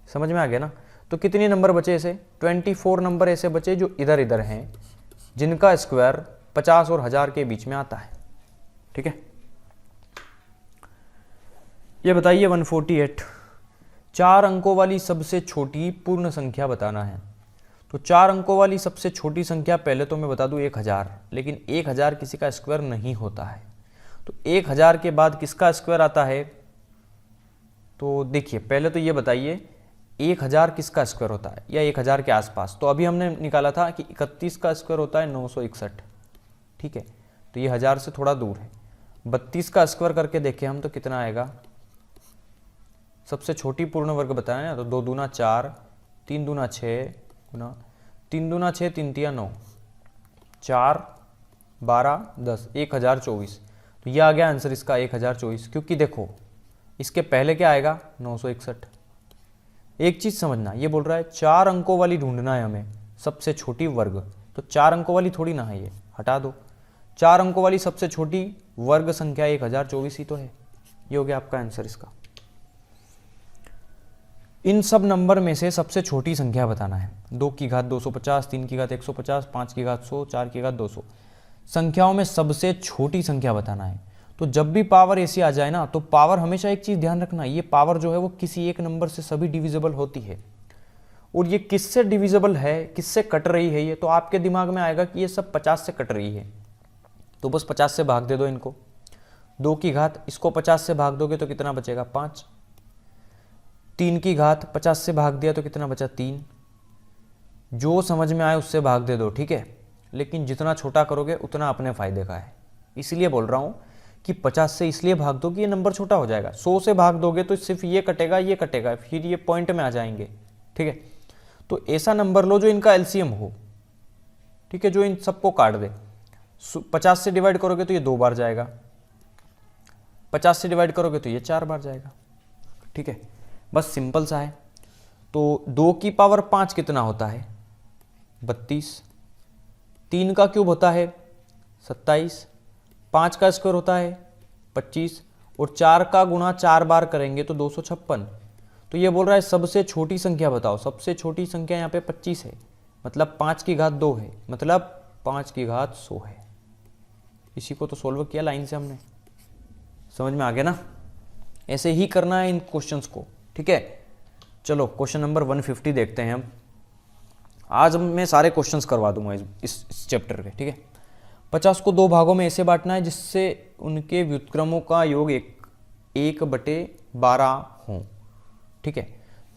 समझ में आ गया ना? तो कितने नंबर बचे ऐसे? 24 नंबर ऐसे बचे जो इधर इधर हैं, जिनका स्क्वायर 50 और 1000 के बीच में आता है, ठीक है। ये बताइए 148, 4 अंकों वाली सबसे छोटी पूर्ण संख्या बताना है। तो 4 अंकों वाली सबसे छोटी संख्या, पहले तो मैं बता दूं 1000, लेकिन 1000 किसी का स्क्वायर नहीं होता है। तो 1000 के बाद किसका स्क्वायर आता है? तो देखिए, पहले तो ये बताइए 1000 किसका स्क्वायर होता है, या 1000 के आसपास। तो अभी हमने निकाला था कि 31 का स्क्वायर होता है 961, ठीक है, तो ये 1000 से थोड़ा दूर है। 32 का स्क्वायर करके देखें हम तो कितना आएगा, सबसे छोटी पूर्ण वर्ग बताया ना, तो 2 दूना 4, 3 दूना 6, 3 दूना 6, 3 तिया 9, 4 12 10, 1024। तो ये आ गया आंसर इसका 1024, क्योंकि देखो इसके पहले क्या आएगा 961। एक चीज समझना, ये बोल रहा है 4 अंकों वाली ढूंढना है हमें, सबसे छोटी वर्ग। तो 4 अंकों वाली थोड़ी ना है, ये हटा दो। 4 अंकों वाली सबसे छोटी वर्ग संख्या 1024 ही तो है। ये हो गया आपका आंसर इसका। इन सब नंबर में से सबसे छोटी संख्या बताना है। 2 की घात 250, 3 की घात 150, 5 की घात 100, 4 की घात 200। संख्याओं में सबसे छोटी संख्या बताना है। तो जब भी पावर ऐसी आ जाए ना, तो पावर हमेशा एक चीज ध्यान रखना, ये पावर जो है वो किसी एक नंबर से सभी डिविजिबल होती है। और ये किससे डिविजिबल है, किससे कट रही है, ये तो आपके दिमाग में आएगा कि ये सब 50 से कट रही है। तो बस 50 से भाग दे दो इनको। 2 की घात, इसको 50 से भाग दोगे तो कितना बचेगा 5। 3 की घात 50 से भाग दिया तो कितना बचा 3। जो समझ में आए उससे भाग दे दो, ठीक है, लेकिन जितना छोटा करोगे उतना अपने फायदे का है। इसलिए बोल रहा हूं कि 50 से इसलिए भाग दो कि ये नंबर छोटा हो जाएगा। 100 से भाग दोगे तो सिर्फ ये कटेगा, फिर ये पॉइंट में आ जाएंगे, ठीक है। तो ऐसा नंबर लो जो इनका एलसीएम हो, ठीक है, जो इन सबको काट दे। 50 से डिवाइड करोगे तो ये 2 बार जाएगा, 50 से डिवाइड करोगे तो ये 4 बार जाएगा, ठीक है, बस सिंपल सा है। तो 2 की पावर 5 कितना होता है 32, 3 का क्यूब होता है 27, 5 का स्क्वायर होता है 25, और 4 का गुणा 4 बार करेंगे तो 256। तो ये बोल रहा है सबसे छोटी संख्या बताओ। सबसे छोटी संख्या यहाँ पे 25 है, मतलब 5 की घात 2 है, मतलब 5 की घात 100 है। इसी को तो सोल्व किया लाइन से हमने। समझ में आ गया ना? ऐसे ही करना है इन क्वेश्चंस को, ठीक है। चलो क्वेश्चन नंबर 150 देखते हैं हम। आज मैं सारे क्वेश्चंस करवा दूंगा इस चैप्टर के, ठीक है। 50 को 2 भागों में ऐसे बांटना है जिससे उनके व्युत्क्रमों का योग 1/12 हो, ठीक है।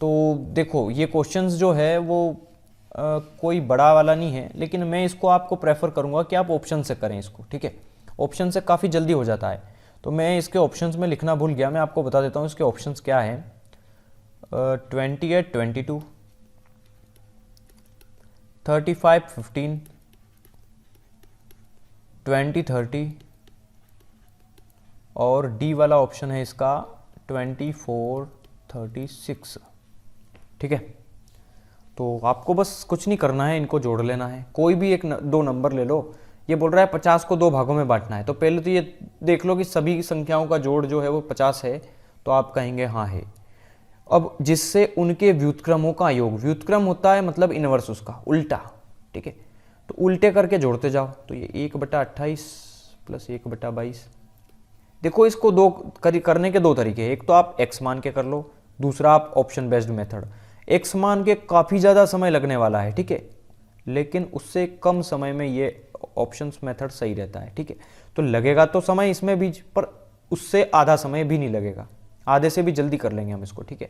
तो देखो ये क्वेश्चंस जो है वो कोई बड़ा वाला नहीं है, लेकिन मैं इसको आपको प्रेफर करूंगा कि आप ऑप्शन से करें इसको, ठीक है। ऑप्शन से काफ़ी जल्दी हो जाता है। तो मैं इसके ऑप्शंस में लिखना भूल गया, मैं आपको बता देता हूँ इसके ऑप्शंस क्या है। 28 22, 35 15, 20 30, और डी वाला ऑप्शन है इसका 24 36, ठीक है। तो आपको बस कुछ नहीं करना है, इनको जोड़ लेना है। कोई भी दो नंबर ले लो। ये बोल रहा है 50 को 2 भागों में बांटना है, तो पहले तो ये देख लो कि सभी संख्याओं का जोड़ जो है वो 50 है, तो आप कहेंगे हाँ है। अब जिससे उनके व्युत्क्रमों का योग, व्युत्क्रम होता है मतलब इनवर्स उसका उल्टा, ठीक है, तो उल्टे करके जोड़ते जाओ। तो ये 1/28 + 1/22, देखो इसको करने के दो तरीके हैं। एक तो आप x मान के कर लो, दूसरा आप ऑप्शन बेस्ड मेथड। x मान के काफ़ी ज़्यादा समय लगने वाला है, ठीक है, लेकिन उससे कम समय में ये ऑप्शंस मेथड सही रहता है, ठीक है। तो लगेगा तो समय इसमें भी, पर उससे आधा समय भी नहीं लगेगा, आधे से भी जल्दी कर लेंगे हम इसको, ठीक है।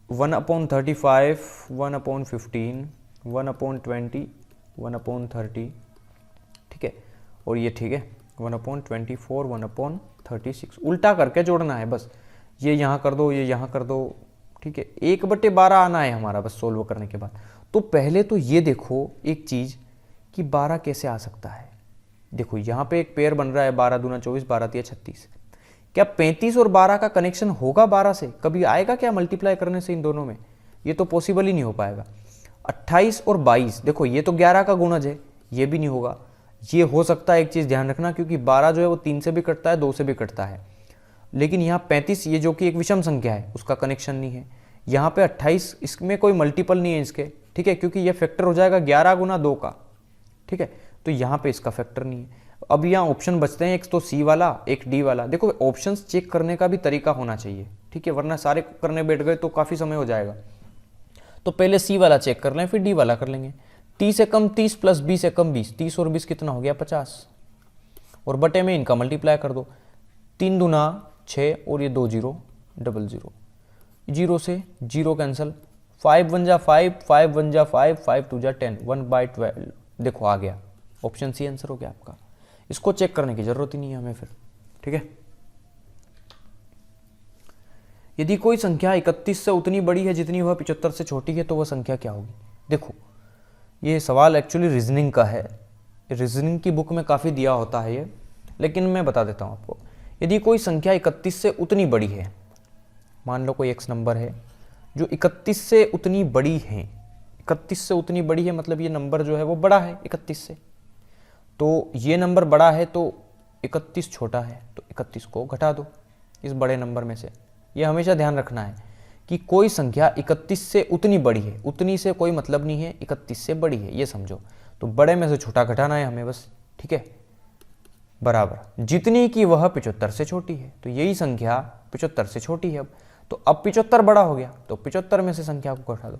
1/35, 1/15, 1/20, 1/30, ठीक है, और ये ठीक है 1/24, 1/36, उल्टा करके जोड़ना है बस। ये यहाँ कर दो, ये यहाँ कर दो, ठीक है। 1/12 आना है हमारा बस सोल्व करने के बाद। तो पहले तो ये देखो एक चीज़ कि 12 कैसे आ सकता है। देखो यहाँ पे एक पेयर बन रहा है 12 दूना 24, 12 तिया 36। क्या 35 और 12 का कनेक्शन होगा 12 से? कभी आएगा क्या मल्टीप्लाई करने से इन दोनों में? ये तो पॉसिबल ही नहीं हो पाएगा। 28 और 22, देखो ये तो 11 का गुणज है, ये भी नहीं होगा। ये हो सकता है, एक चीज़ ध्यान रखना, क्योंकि 12 जो है वो 3 से भी कटता है, 2 से भी कटता है, लेकिन यहाँ 35 ये जो कि एक विषम संख्या है उसका कनेक्शन नहीं है। यहाँ पे 28 इसमें कोई मल्टीपल नहीं है इसके, ठीक है, क्योंकि ये फैक्टर हो जाएगा 11 गुना 2 का, ठीक है, तो यहाँ पे इसका फैक्टर नहीं है। अब यहाँ ऑप्शन बचते हैं, एक तो सी वाला, एक डी वाला। देखो ऑप्शंस चेक करने का भी तरीका होना चाहिए, ठीक है, वरना सारे करने बैठ गए तो काफ़ी समय हो जाएगा। तो पहले सी वाला चेक कर लें, फिर डी वाला कर लेंगे। 30 से कम 30 प्लस 20 से कम 20, 30 और 20 कितना हो गया 50, और बटे में इनका मल्टीप्लाई कर दो। 3 दूना 6 और ये 2 0 00, 0 से 0 कैंसिल, 5 1 जा 5, 5 1 जा 5, 5 2 जा 10, 1/12। देखो आ गया, ऑप्शन सी आंसर हो गया आपका। इसको चेक करने की जरूरत ही नहीं है हमें फिर, ठीक है। यदि कोई संख्या 31 से उतनी बड़ी है जितनी वह 75 से छोटी है, तो वह संख्या क्या होगी? देखो ये सवाल एक्चुअली रीजनिंग का है, रीजनिंग की बुक में काफ़ी दिया होता है ये, लेकिन मैं बता देता हूँ आपको। यदि कोई संख्या 31 से उतनी बड़ी है, मान लो कोई x नंबर है जो 31 से उतनी बड़ी है, 31 से उतनी बड़ी है मतलब ये नंबर जो है वो बड़ा है 31 से, तो ये नंबर बड़ा है तो 31 छोटा है, तो 31 को घटा दो इस बड़े नंबर में से। ये हमेशा ध्यान रखना है कि कोई संख्या 31 से उतनी बड़ी है, उतनी से कोई मतलब नहीं है, 31 से बड़ी है, ये समझो। तो बड़े में से छोटा घटाना है हमें बस, ठीक है, बराबर जितनी की वह 75 से छोटी है। तो यही संख्या 75 से छोटी है। तो अब 75 बड़ा हो गया, तो 75 में से संख्या को घटा दो।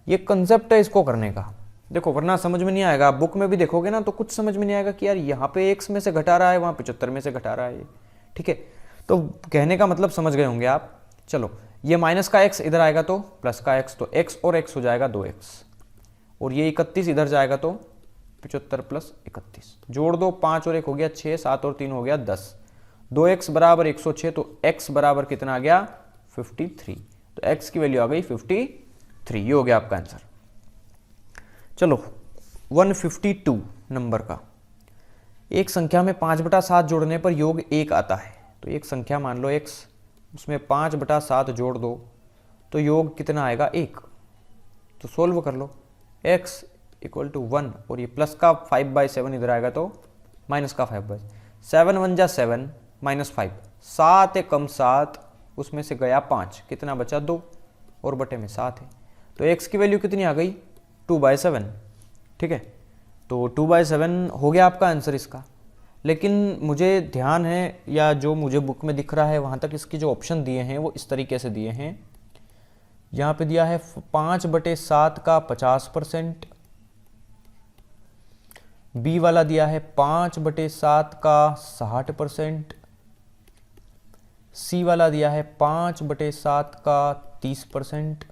ये कंसेप्ट है इसको करने का। देखो वरना समझ में नहीं आएगा, आप बुक में भी देखोगे ना तो कुछ समझ में नहीं आएगा कि यार यहाँ पे x में से घटा रहा है, वहाँ 75 में से घटा रहा है, ठीक है। तो कहने का मतलब समझ गए होंगे आप। चलो ये माइनस का x इधर आएगा तो प्लस का x, तो x और x हो जाएगा 2x, और ये 31 इधर जाएगा तो 75 प्लस 31, जोड़ दो, 5 और 1 हो गया 6, 7 और 3 हो गया 10, 2x बराबर 106, तो x बराबर कितना आ गया 53, तो x की वैल्यू आ गई 53, ये हो गया आपका आंसर। चलो 152 नंबर का, एक संख्या में 5/7 जोड़ने पर योग 1 आता है। तो एक संख्या मान लो x, उसमें 5/7 जोड़ दो तो योग कितना आएगा 1। तो सोल्व कर लो, x = 1 और ये प्लस का 5/7 इधर आएगा तो माइनस का 5/7, 1 जा 7 -5, 7 है कम 7, उसमें से गया 5, कितना बचा 2 और बटे में 7 है। तो x की वैल्यू कितनी आ गई 2/7, ठीक है। तो 2/7 हो गया आपका आंसर इसका। लेकिन मुझे ध्यान है, या जो मुझे बुक में दिख रहा है वहाँ तक इसकी जो ऑप्शन दिए हैं वो इस तरीके से दिए हैं। यहाँ पे दिया है 5/7 का 50%, बी वाला दिया है 5/7 का 60%, सी वाला दिया है 5/7 का 30%,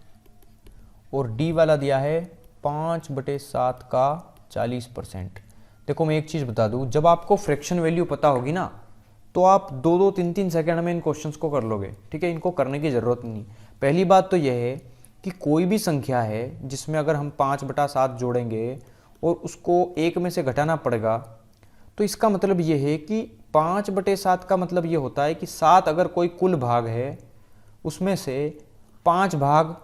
और डी वाला दिया है 5/7 का 40%। देखो मैं एक चीज़ बता दूं, जब आपको फ्रैक्शन वैल्यू पता होगी ना तो आप 2-2, 3-3 सेकंड में इन क्वेश्चंस को कर लोगे, ठीक है। इनको करने की ज़रूरत नहीं। पहली बात तो यह है कि कोई भी संख्या है जिसमें अगर हम 5/7 जोड़ेंगे और उसको 1 में से घटाना पड़ेगा, तो इसका मतलब ये है कि 5/7 का मतलब ये होता है कि 7 अगर कोई कुल भाग है उसमें से 5 भाग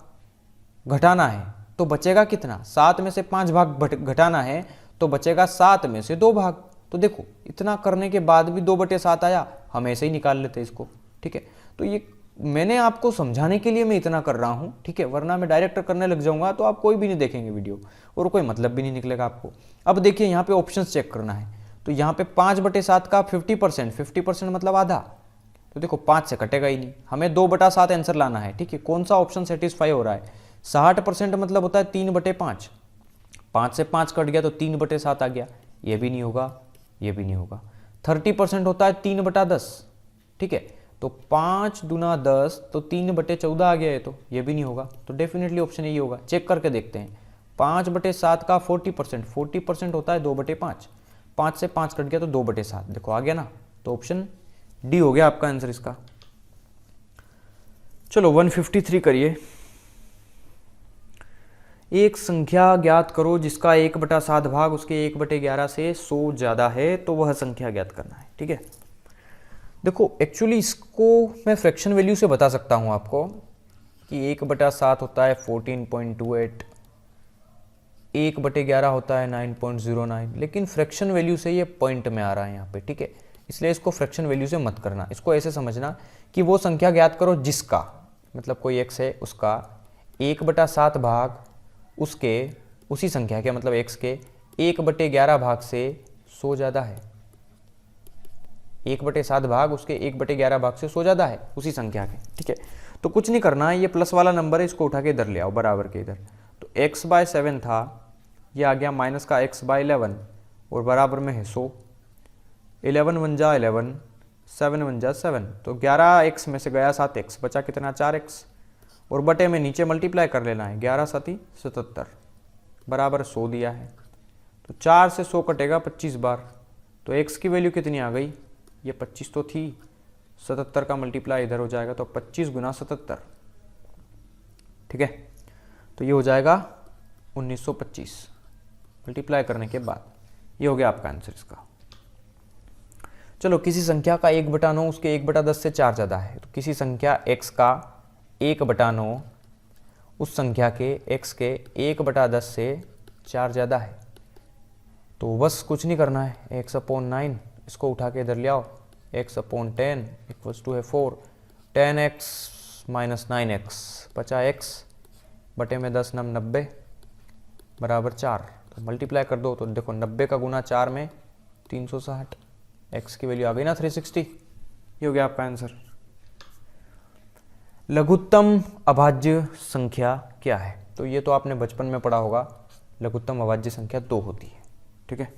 घटाना है तो बचेगा कितना, 7 में से 5 भाग घटाना है तो बचेगा 7 में से 2 भाग। तो देखो इतना करने के बाद भी 2/7 आया, हम ऐसे ही निकाल लेते इसको, ठीक है। तो ये मैंने आपको समझाने के लिए मैं इतना कर रहा हूँ, ठीक है, वरना मैं डायरेक्ट करने लग जाऊंगा तो आप कोई भी नहीं देखेंगे वीडियो और कोई मतलब भी नहीं निकलेगा आपको। अब देखिए यहाँ पे ऑप्शंस चेक करना है, तो यहाँ पे 5/7 का 50%, 50% मतलब आधा, तो देखो 5 से कटेगा ही नहीं, हमें 2/7 आंसर लाना है। ठीक है, कौन सा ऑप्शन सेटिस्फाई हो रहा है? 60% मतलब होता है 3/5, 5 से 5 कट गया तो 3/7 आ गया, ये भी नहीं होगा, ये भी नहीं होगा। 30% होता है 3/10, ठीक है, तो 5 दूना 10 तो 3/14 आ गया है, तो ये भी नहीं होगा। तो डेफिनेटली ऑप्शन यही होगा। चेक करके देखते हैं, 5/7 का 40% होता है 2/5, 5 से 5 कट गया तो 2/7, देखो आ गया ना, तो ऑप्शन डी हो गया आपका आंसर इसका। चलो 153 करिए। एक संख्या ज्ञात करो जिसका 1/7 भाग उसके 1/11 से 100 ज़्यादा है, तो वह संख्या ज्ञात करना है। ठीक है, देखो एक्चुअली इसको मैं फ्रैक्शन वैल्यू से बता सकता हूँ आपको कि 1/7 होता है 14.28, 1/11 होता है 9.09, लेकिन फ्रैक्शन वैल्यू से ये पॉइंट में आ रहा है यहाँ पे। ठीक है, इसलिए इसको फ्रैक्शन वैल्यू से मत करना, इसको ऐसे समझना कि वो संख्या ज्ञात करो जिसका, मतलब कोई x है उसका 1/7 भाग उसके उसी संख्या के, मतलब x के 1/11 भाग से 100 ज़्यादा है। 1/7 भाग उसके 1/11 भाग से 100 ज़्यादा है उसी संख्या के। ठीक है, तो कुछ नहीं करना है, ये प्लस वाला नंबर है, इसको उठा के इधर ले आओ बराबर के इधर। तो x/7 था, ये आ गया माइनस का x/11 और बराबर में है 100। 11 1 जा 11, 7 1 जा 7, तो 11x में से गया 7x, बचा कितना 4x, और बटे में नीचे मल्टीप्लाई कर लेना है, 11 7 77 बराबर 100 दिया है। तो 4 से 100 कटेगा 25 बार, तो x की वैल्यू कितनी आ गई, ये 25 तो थी, 77 का मल्टीप्लाई इधर हो जाएगा, तो 25 गुना 77। ठीक है, तो ये हो जाएगा 1925 मल्टीप्लाई करने के बाद, ये हो गया आपका आंसर इसका। चलो किसी संख्या का 1/9 उसके 1/10 से 4 ज़्यादा है, तो किसी संख्या x का 1/9 उस संख्या के x के 1/10 से 4 ज़्यादा है, तो बस कुछ नहीं करना है, x/9 इसको उठा के इधर ले आओ, x/10 इक्वल्स टू है 4, 10x माइनस 9x बचा x, बटे में 10 9 90 बराबर 4, तो मल्टीप्लाई कर दो, तो देखो 90 का गुना 4 में 360, x की वैल्यू आ गई ना 360, ये हो गया आपका आंसर। लघुत्तम अभाज्य संख्या क्या है? तो ये तो आपने बचपन में पढ़ा होगा, लघुत्तम अभाज्य संख्या 2 होती है। ठीक है,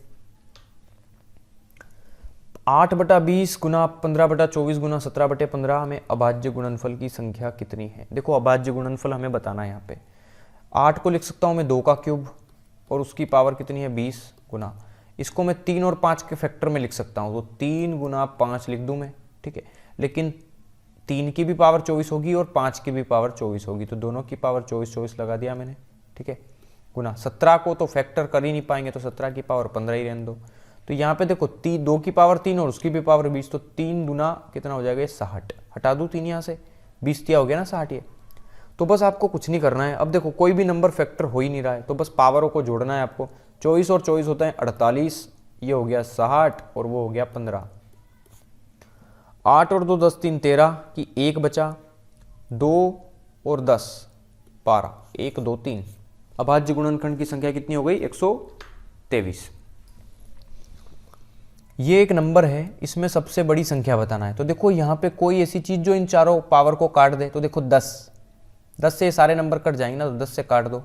8/20 गुना 15/24 गुना 17/15 हमें अभाज्य गुणनफल की संख्या कितनी है? देखो अभाज्य गुणनफल हमें बताना है यहाँ पे। 8 को लिख सकता हूँ मैं 2 का क्यूब और उसकी पावर कितनी है 20 गुना, इसको मैं 3 और 5 के फैक्टर में लिख सकता हूँ, तो 3 गुना 5 लिख दूँ मैं। ठीक है, लेकिन 3 की भी पावर 24 होगी और 5 की भी पावर 24 होगी, तो दोनों की पावर 24 लगा दिया मैंने। ठीक है, गुना 17 को तो फैक्टर कर ही नहीं पाएंगे, तो 17 की पावर 15 ही रहने दो। तो यहाँ पे देखो 2 की पावर 3 और उसकी भी पावर 20, तो 3 गुना कितना हो जाएगा 60, हटा दूँ 3 यहाँ से, 20 दिया हो गया ना 60 ये। तो बस आपको कुछ नहीं करना है। अब देखो कोई भी नंबर फैक्टर हो ही नहीं रहा है, तो बस पावरों को जोड़ना है आपको। 24 और 24 होता है 48, ये हो गया 60 और वो हो गया 15। 8 और 2 10 3 13 की 1 बचा, 2 और 10 12, 1 2 3। अभाज्य गुणनखंड की संख्या कितनी हो गई 123। ये एक नंबर है, इसमें सबसे बड़ी संख्या बताना है। तो देखो यहाँ पे कोई ऐसी चीज जो इन चारों पावर को काट दे, तो देखो 10 से सारे नंबर कट जाएंगे ना, तो 10 से काट दो,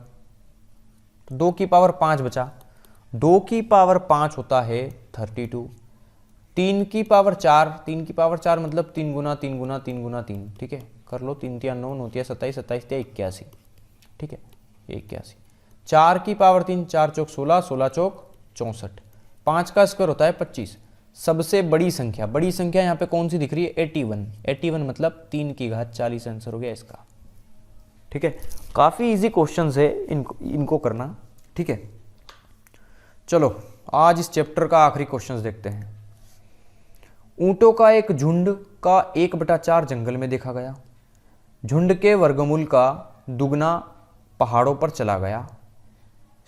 तो 2 की पावर 5 बचा, 2 की पावर 5 होता है 32, 3 की पावर 4, 3 की पावर 4 मतलब 3 गुना 3 गुना 3 गुना 3। ठीक है, कर लो, 3 3 9 9 27, 27 81। ठीक है, 81। 4 की पावर 3, 4 चौक 16, 16 चौक 64, 5 का स्क्वायर होता है 25। सबसे बड़ी संख्या यहाँ पे कौन सी दिख रही है 81, 81 मतलब 3 की घात 40 आंसर हो गया इसका। ठीक है, काफी इजी क्वेश्चंस है, इनको करना। ठीक है, चलो आज इस चैप्टर का आखिरी क्वेश्चंस देखते हैं। ऊंटों का एक झुंड का 1/4 जंगल में देखा गया, झुंड के वर्गमूल का दुगना पहाड़ों पर चला गया,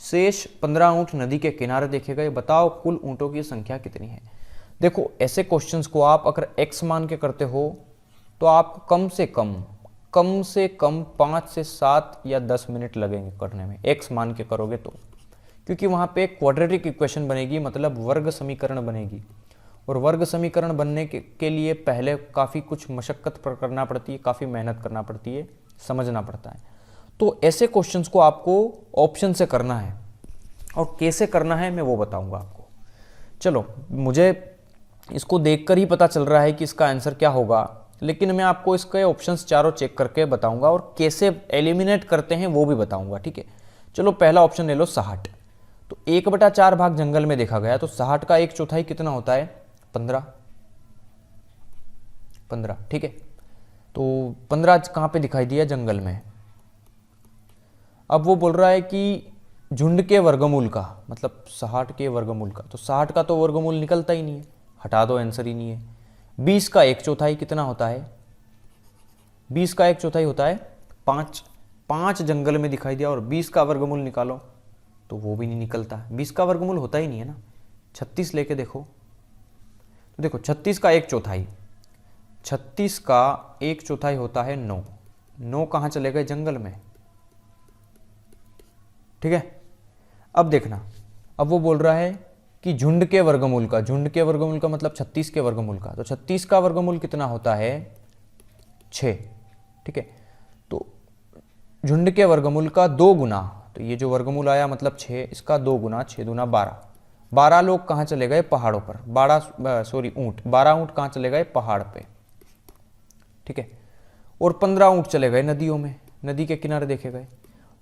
शेष 15 ऊंट नदी के किनारे देखे गए, बताओ कुल ऊंटों की संख्या कितनी है? देखो ऐसे क्वेश्चंस को आप अगर x मान के करते हो तो आपको कम से कम 5 से 7 या 10 मिनट लगेंगे करने में, x मान के करोगे तो, क्योंकि वहां पे क्वाड्रेटिक इक्वेशन बनेगी, मतलब वर्ग समीकरण बनेगी, और वर्ग समीकरण बनने के लिए पहले काफ़ी कुछ मशक्क़त करना पड़ती है, काफ़ी मेहनत करना पड़ती है, समझना पड़ता है। तो ऐसे क्वेश्चंस को आपको ऑप्शन से करना है, और कैसे करना है मैं वो बताऊंगा आपको। चलो, मुझे इसको देखकर ही पता चल रहा है कि इसका आंसर क्या होगा, लेकिन मैं आपको इसके ऑप्शंस चारों चेक करके बताऊंगा और कैसे एलिमिनेट करते हैं वो भी बताऊंगा, ठीक है। चलो, पहला ऑप्शन ले लो 60। तो 1/4 भाग जंगल में देखा गया, तो 60 का 1/4 कितना होता है? 15, ठीक है। तो 15 कहाँ पे दिखाई दिया? जंगल में। अब वो बोल रहा है कि झुंड के वर्गमूल का, मतलब 60 के वर्गमूल का, तो 60 का तो वर्गमूल निकलता ही नहीं है, हटा दो, आंसर ही नहीं है। 20 का 1/4 कितना होता है? 20 का 1/4 होता है 5। 5 जंगल में दिखाई दिया और 20 का वर्गमूल निकालो तो वो भी नहीं निकलता। 20 का वर्गमूल होता ही नहीं है ना। 36 लेके देखो, तो देखो 36 का 1/4, 36 का 1/4 होता है 9। 9 कहाँ चले गए? जंगल में, ठीक है। अब देखना, अब वो बोल रहा है कि झुंड के वर्गमूल का, झुंड के वर्गमूल का मतलब 36 के वर्गमूल का, तो 36 का वर्गमूल कितना होता है? 6, ठीक है। तो झुंड के वर्गमूल का 2 गुना, तो ये जो वर्गमूल आया मतलब 6, इसका 2 गुना, 6 दूना 12। 12 लोग कहाँ चले गए? पहाड़ों पर। 12 ऊँट कहाँ चले गए? पहाड़ पे, ठीक है। और 15 ऊँट चले गए नदियों में, नदी के किनारे देखे गए।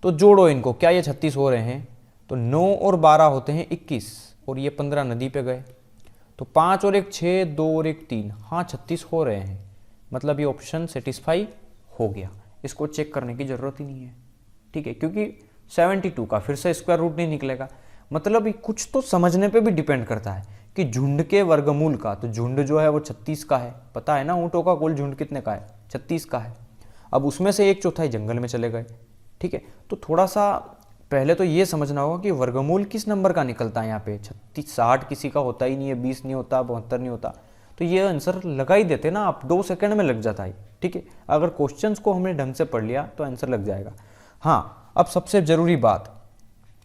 तो जोड़ो इनको, क्या ये 36 हो रहे हैं? तो 9 और 12 होते हैं 21, और ये 15 नदी पे गए, तो 5 और 1 6, 2 और 1 3, हाँ 36 हो रहे हैं। मतलब ये ऑप्शन सेटिस्फाई हो गया, इसको चेक करने की ज़रूरत ही नहीं है, ठीक है, क्योंकि 72 का फिर से स्क्वायर रूट नहीं निकलेगा। मतलब कुछ तो समझने पे भी डिपेंड करता है कि झुंड के वर्गमूल का, तो झुंड जो है वो 36 का है, पता है ना, ऊँटों का कुल झुंड कितने का है? 36 का है। अब उसमें से 1/4 जंगल में चले गए, ठीक है। तो थोड़ा सा पहले तो ये समझना होगा कि वर्गमूल किस नंबर का निकलता है यहाँ पे। 36, 60 किसी का होता ही नहीं है, 20 नहीं होता, 72 नहीं होता, तो ये आंसर लगा ही देते ना आप, 2 सेकंड में लग जाता है, ठीक है। अगर क्वेश्चंस को हमने ढंग से पढ़ लिया तो आंसर लग जाएगा। हाँ, अब सबसे ज़रूरी बात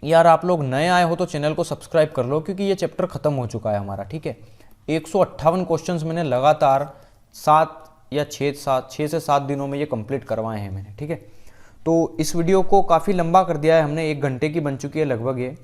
यार, आप लोग नए आए हो तो चैनल को सब्सक्राइब कर लो, क्योंकि ये चैप्टर ख़त्म हो चुका है हमारा, ठीक है। 158 क्वेश्चंस मैंने लगातार 6 से 7 दिनों में ये कंप्लीट करवाए हैं मैंने, ठीक है। तो इस वीडियो को काफ़ी लंबा कर दिया है हमने, 1 घंटे की बन चुकी है लगभग ये,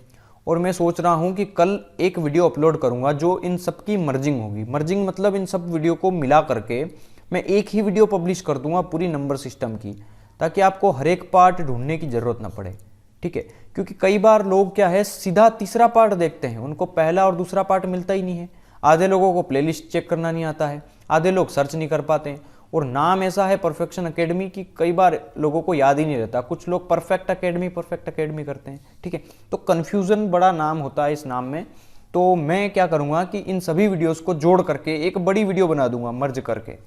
और मैं सोच रहा हूँ कि कल एक वीडियो अपलोड करूँगा जो इन सब की मर्जिंग होगी। मर्जिंग मतलब इन सब वीडियो को मिला करके मैं एक ही वीडियो पब्लिश कर दूंगा पूरी नंबर सिस्टम की, ताकि आपको हर एक पार्ट ढूंढने की ज़रूरत ना पड़े, ठीक है। क्योंकि कई बार लोग क्या है, सीधा तीसरा पार्ट देखते हैं, उनको पहला और दूसरा पार्ट मिलता ही नहीं है। आधे लोगों को प्लेलिस्ट चेक करना नहीं आता है, आधे लोग सर्च नहीं कर पाते हैं, और नाम ऐसा है परफेक्शन एकेडमी कि कई बार लोगों को याद ही नहीं रहता। कुछ लोग परफेक्ट एकेडमी करते हैं, ठीक है। तो कन्फ्यूज़न बड़ा नाम होता है इस नाम में। तो मैं क्या करूँगा कि इन सभी वीडियोस को जोड़ करके एक बड़ी वीडियो बना दूंगा मर्ज करके,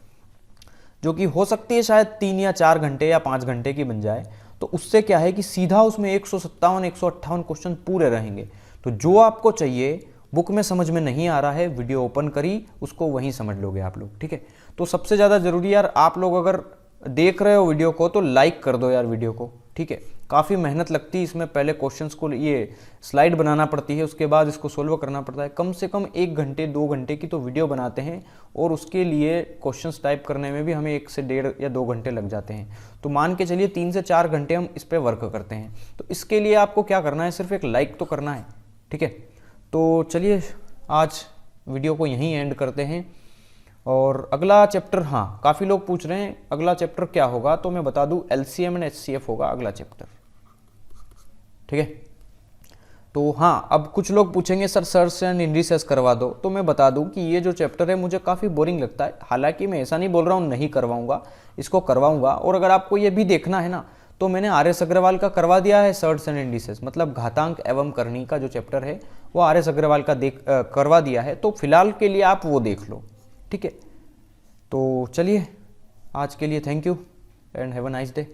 जो कि हो सकती है शायद 3 या 4 घंटे या 5 घंटे की बन जाए। तो उससे क्या है कि सीधा उसमें 157-158 क्वेश्चन पूरे रहेंगे। तो जो आपको चाहिए, बुक में समझ में नहीं आ रहा है, वीडियो ओपन करी, उसको वहीं समझ लोगे आप लोग, ठीक है। तो सबसे ज़्यादा ज़रूरी यार, आप लोग अगर देख रहे हो वीडियो को तो लाइक कर दो यार वीडियो को, ठीक है। काफ़ी मेहनत लगती है इसमें, पहले क्वेश्चंस को ये स्लाइड बनाना पड़ती है, उसके बाद इसको सोल्व करना पड़ता है। कम से कम 1 घंटे 2 घंटे की तो वीडियो बनाते हैं, और उसके लिए क्वेश्चंस टाइप करने में भी हमें 1 से 1.5 या 2 घंटे लग जाते हैं। तो मान के चलिए 3 से 4 घंटे हम इस पर वर्क करते हैं। तो इसके लिए आपको क्या करना है, सिर्फ एक लाइक तो करना है, ठीक है। तो चलिए आज वीडियो को यहीं एंड करते हैं, और अगला चैप्टर, हाँ काफ़ी लोग पूछ रहे हैं अगला चैप्टर क्या होगा, तो मैं बता दूं LCM एंड HCF होगा अगला चैप्टर, ठीक है। तो हाँ, अब कुछ लोग पूछेंगे सर सर्च एंड इंडिसेस करवा दो, तो मैं बता दूं कि ये जो चैप्टर है मुझे काफ़ी बोरिंग लगता है। हालांकि मैं ऐसा नहीं बोल रहा हूँ नहीं करवाऊंगा, इसको करवाऊंगा। और अगर आपको ये भी देखना है ना, तो मैंने RS अग्रवाल का करवा दिया है सर्च एंड इंडिसेस, मतलब घातांक एवं करनी का जो चैप्टर है वो RS अग्रवाल का करवा दिया है। तो फिलहाल के लिए आप वो देख लो, ठीक है। तो चलिए आज के लिए thank you and have a nice day.